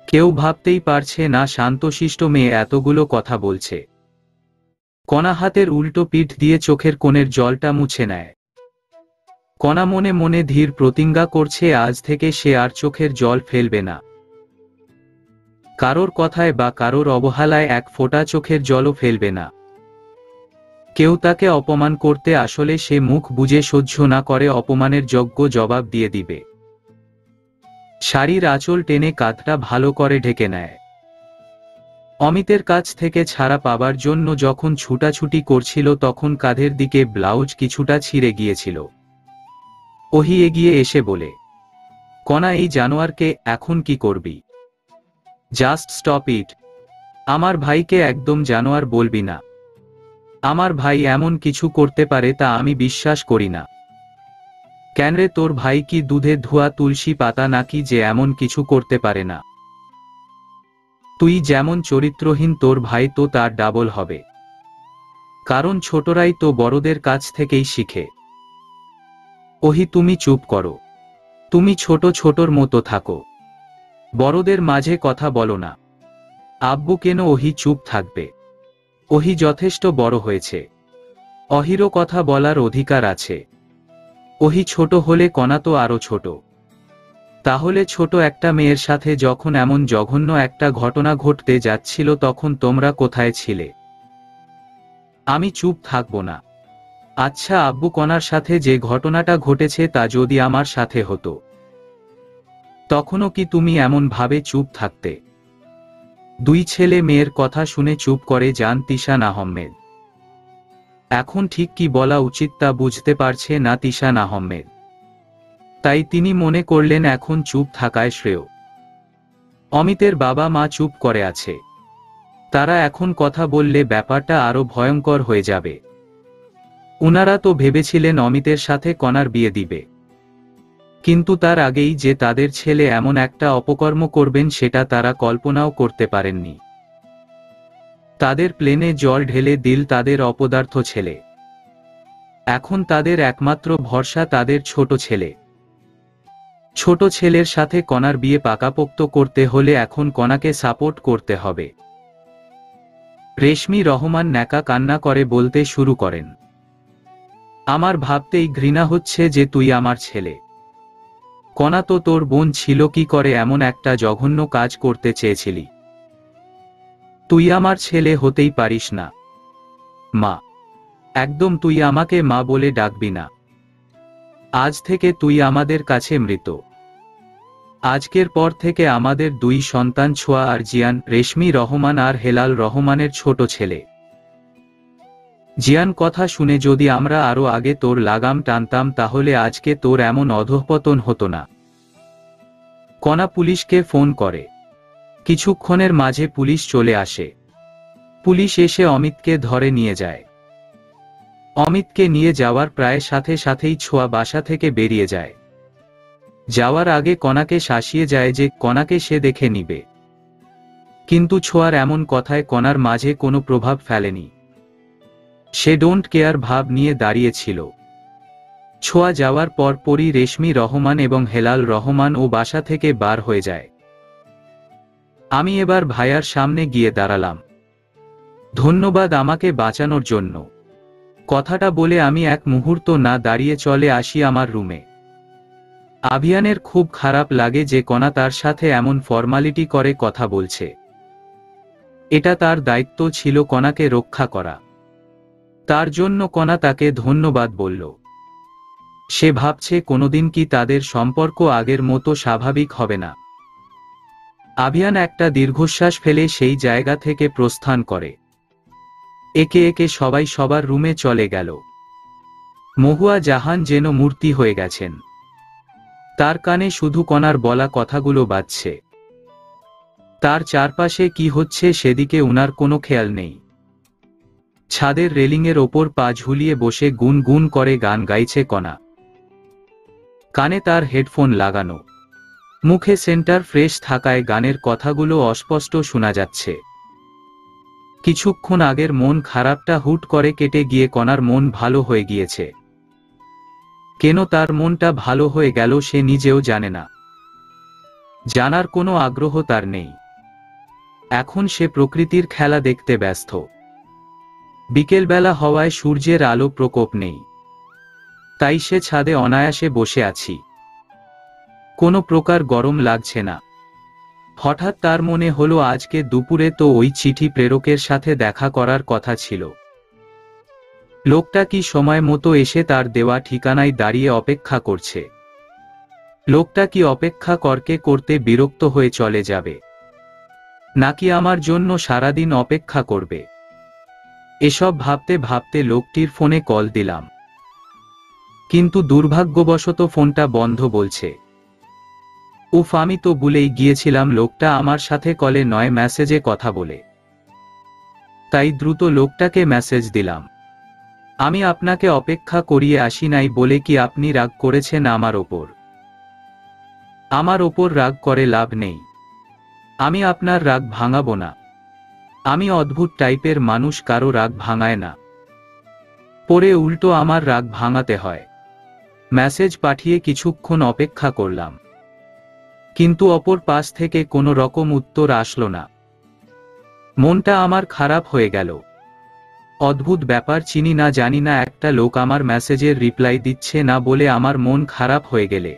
কেউ ভাবতেই পারছে না শান্তশিষ্ট মেয়ে এতগুলো কথা বলছে। কণা হাতের উল্টো পিঠ দিয়ে চোখের কোণের জলটা মুছে নেয়। কণা মনে মনে ধীর প্রতিজ্ঞা করছে আজ থেকে সে আর চোখের জল ফেলবে না। কারোর কথায় বা কারোর অবহেলায় এক ফোঁটা চোখের জলও ফেলবে না। কেউ তাকে অপমান করতে আসলে সে মুখ বুজে সহ্য না করে অপমানের যোগ্য জবাব দিয়ে দিবে। শাড়ির আঁচল টেনে কাঁধটা ভালো করে ঢেকে নেয়। অমিতের কাছ থেকে ছাড়া পাবার জন্য যখন ছুটাছুটি করছিল তখন কাঁধের দিকে ব্লাউজ কিছুটা ছিঁড়ে গিয়েছিল। ওহি এগিয়ে এসে বলে, কণা এই জানোয়ারকে এখন কি করবি? Just stop it. আমার ভাইকে একদম জানোয়ার বলবি না। আমার ভাই এমন কিছু করতে পারে তা আমি বিশ্বাস করি না। কেন রে, তোর ভাই কি দুধে ধোয়া তুলসী পাতা নাকি যে এমন কিছু করতে পারে না? তুই যেমন চরিত্রহীন তোর ভাই তো তার ডাবল হবে। কারণ ছোটরাই তো বড়দের কাছ থেকেই শিখে। ওহি তুমি চুপ করো। তুমি ছোট ছোটর মতো থাকো, বড়দের মাঝে কথা বলো না। আব্বু কেন ওহি চুপ থাকবে? ওহি যথেষ্ট বড় হয়েছে, অহিরও কথা বলার অধিকার আছে। ওহি ছোট হলে কণা তো আরো ছোট। তাহলে ছোট একটা মেয়ের সাথে যখন এমন জঘন্য একটা ঘটনা ঘটতে যাচ্ছিল তখন তোমরা কোথায় ছিলে? আমি চুপ থাকবো না। আচ্ছা আব্বু, কণার সাথে যে ঘটনাটা ঘটেছে তা যদি আমার সাথে হতো তখনও কি তুমি এমন ভাবে চুপ থাকতে? দুই ছেলে মেয়ের কথা শুনে চুপ করে যান তিশান আহমেদ। এখন ঠিক কি বলা উচিত তা বুঝতে পারছে না তিশান আহমেদ। তাই তিনি মনে করলেন এখন চুপ থাকায় শ্রেয়। অমিতের বাবা মা চুপ করে আছে। তারা এখন কথা বললে ব্যাপারটা আরো ভয়ঙ্কর হয়ে যাবে। উনারা তো ভেবেছিলেন অমিতের সাথে কণার বিয়ে দিবে, কিন্তু তার আগেই যে তাদের ছেলে এমন একটা অপকর্ম করবেন সেটা তারা কল্পনাও করতে পারেননি। তাদের প্লেনে জল ঢেলে দিল তাদের অপদার্থ ছেলে। এখন তাদের একমাত্র ভরসা তাদের ছোট ছেলে। ছোট ছেলের সাথে কণার বিয়ে পাকাপোক্ত করতে হলে এখন কণাকে সাপোর্ট করতে হবে। রেশমি রহমান ন্যাকা কান্না করে বলতে শুরু করেন, আমার ভাবতেই ঘৃণা হচ্ছে যে তুই আমার ছেলে। কণা তো তোর বোন ছিল, কি করে এমন একটা জঘন্য কাজ করতে চেয়েছিলি? তুই আমার ছেলে হতেই পারিস না। মা, একদম তুই আমাকে মা বলে ডাকবি না। আজ থেকে তুই আমাদের কাছে মৃত। আজকের পর থেকে আমাদের দুই সন্তান ছোঁয়া আর জিয়ান, রেশমি রহমান আর হেলাল রহমানের ছোট ছেলে। জিয়ান, কথা শুনে যদি আমরা আরো আগে তোর লাগাম টানতাম তাহলে আজকে তোর এমন অধঃপতন হতো না। কণা পুলিশকে ফোন করে। কিছুক্ষণের মাঝে পুলিশ চলে আসে। পুলিশ এসে অমিতকে ধরে নিয়ে যায়। অমিতকে নিয়ে যাওয়ার প্রায় সাথে সাথেই ছোঁয়া বাসা থেকে বেরিয়ে যায়। যাওয়ার আগে কণাকে শাসিয়ে যায় যে কণাকে সে দেখে নিবে, কিন্তু ছোঁয়ার এমন কথায় কণার মাঝে কোনো প্রভাব ফেলেনি। সে ডোন্ট কেয়ার ভাব নিয়ে দাঁড়িয়েছিল। ছোঁয়া যাওয়ার পর পরই রেশমি রহমান এবং হেলাল রহমান ও বাসা থেকে বার হয়ে যায়। আমি এবার ভাইয়ার সামনে গিয়ে দাঁড়ালাম। ধন্যবাদ আমাকে বাঁচানোর জন্য। কথাটা বলে আমি এক মুহূর্ত না দাঁড়িয়ে চলে আসি আমার রুমে। আভিয়ানের খুব খারাপ লাগে যে কণা তার সাথে এমন ফর্মালিটি করে কথা বলছে। এটা তার দায়িত্ব ছিল কণাকে রক্ষা করা। তার জন্য কণা তাকে ধন্যবাদ বলল। সে ভাবছে কোনোদিন কি তাদের সম্পর্ক আগের মতো স্বাভাবিক হবে না। আভিয়ান একটা দীর্ঘশ্বাস ফেলে সেই জায়গা থেকে প্রস্থান করে। একে একে সবাই সবার রুমে চলে গেল। মহুয়া জাহান যেন মূর্তি হয়ে গেছেন। তার কানে শুধু কণার বলা কথাগুলো বাজছে। তার চারপাশে কি হচ্ছে সেদিকে উনার কোনো খেয়াল নেই। ছাদের রেলিংয়ের ওপর পা ঝুলিয়ে বসে গুন গুন করে গান গাইছে কণা। কানে তার হেডফোন লাগানো, মুখে সেন্টার ফ্রেশ থাকায় গানের কথাগুলো অস্পষ্ট শোনা যাচ্ছে। কিছুক্ষণ আগের মন খারাপটা হুট করে কেটে গিয়ে কণার মন ভালো হয়ে গিয়েছে। কেন তার মনটা ভালো হয়ে গেল সে নিজেও জানে না। জানার কোনো আগ্রহ তার নেই। এখন সে প্রকৃতির খেলা দেখতে ব্যস্ত। বিকেলবেলা হওয়ায় সূর্যের আলো প্রকোপ নেই, তাই সে ছাদে অনায়াসে বসে আছি। কোনো প্রকার গরম লাগছে না। হঠাৎ তার মনে হলো আজকে দুপুরে তো ওই চিঠি প্রেরকের সাথে দেখা করার কথা ছিল। লোকটা কি সময় মতো এসে তার দেওয়া ঠিকানায় দাঁড়িয়ে অপেক্ষা করছে? লোকটা কি অপেক্ষা করতে করতে বিরক্ত হয়ে চলে যাবে, নাকি আমার জন্য সারাদিন অপেক্ষা করবে? এসব ভাবতে ভাবতে লোকটির ফোনে কল দিলাম, কিন্তু দুর্ভাগ্যবশত ফোনটা বন্ধ বলছে। উফ, আমি তো ভুলেই গিয়েছিলাম লোকটা আমার সাথে কলে নয় মেসেজে কথা বলে। তাই দ্রুত লোকটাকে মেসেজ দিলাম, আমি আপনাকে অপেক্ষা করিয়ে আসি নাই বলে কি আপনি রাগ করেছেন আমার ওপর? আমার ওপর রাগ করে লাভ নেই। আমি আপনার রাগ ভাঙাবো না। আমি অদ্ভুত টাইপের মানুষ, কারো রাগ ভাঙায় না, পরে উল্টো আমার রাগ ভাঙাতে হয়। মেসেজ পাঠিয়ে কিছুক্ষণ অপেক্ষা করলাম, কিন্তু অপর পাশ থেকে কোনো রকম উত্তর আসলো না। মনটা আমার খারাপ হয়ে গেল। অদ্ভুত ব্যাপার, চিনি না জানি না একটা লোক আমার মেসেজের রিপ্লাই দিচ্ছে না বলে আমার মন খারাপ হয়ে গেলে।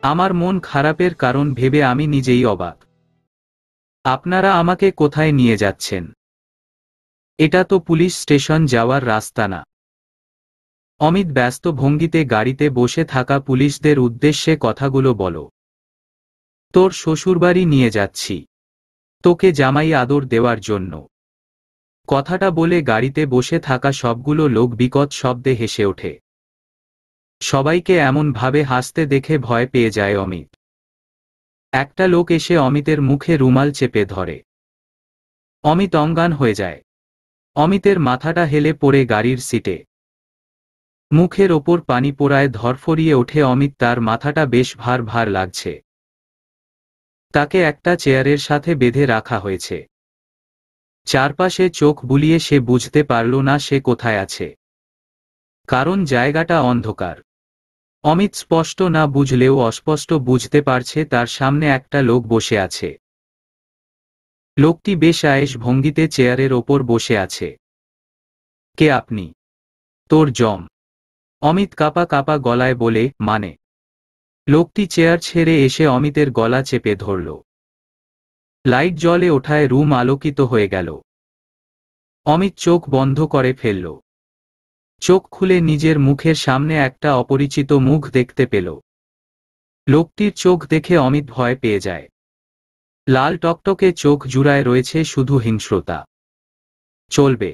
আমার মন খারাপের কারণ ভেবে আমি নিজেই অবাক। আপনারা আমাকে কোথায় নিয়ে যাচ্ছেন? এটা তো পুলিশ স্টেশন যাওয়ার রাস্তা না। অমিত ব্যস্ত ভঙ্গিতে গাড়িতে বসে থাকা পুলিশদের উদ্দেশ্যে কথাগুলো বলো। তোর শ্বশুরবাড়ি নিয়ে যাচ্ছি, তোকে জামাই আদর দেওয়ার জন্য। কথাটা বলে গাড়িতে বসে থাকা সবগুলো লোক বিকট শব্দে হেসে ওঠে। সবাইকে এমন ভাবে হাসতে দেখে ভয় পেয়ে যায় অমিত। একটা লোক এসে অমিতের মুখে রুমাল চেপে ধরে। অমিত অজ্ঞান হয়ে যায়। অমিতের মাথাটা হেলে পড়ে গাড়ির সিটে। মুখের ওপর পানি পোড়ায় ধরফরিয়ে ওঠে অমিত। তার মাথাটা বেশ ভার ভার লাগছে। তাকে একটা চেয়ারের সাথে বেঁধে রাখা হয়েছে। চারপাশে চোখ বুলিয়ে সে বুঝতে পারল না সে কোথায় আছে, কারণ জায়গাটা অন্ধকার। অমিত স্পষ্ট না বুঝলেও অস্পষ্ট বুঝতে পারছে তার সামনে একটা লোক বসে আছে। লোকটি বেশ আয়েশ ভঙ্গিতে চেয়ারের ওপর বসে আছে। কে আপনি? তোর জম। অমিত কাঁপা কাঁপা গলায় বলে, মানে? লোকটি চেয়ার ছেড়ে এসে অমিতের গলা চেপে ধরল। লাইট জ্বলে ওঠায় রুম আলোকিত হয়ে গেল। অমিত চোখ বন্ধ করে ফেলল। চোখ খুলে নিজের মুখের সামনে একটা অপরিচিত মুখ দেখতে পেল। লোকটির চোখ দেখে অমিত ভয় পেয়ে যায়। লাল টকটকে চোখ জুড়ায় রয়েছে শুধু হিংস্রতা। চলবে।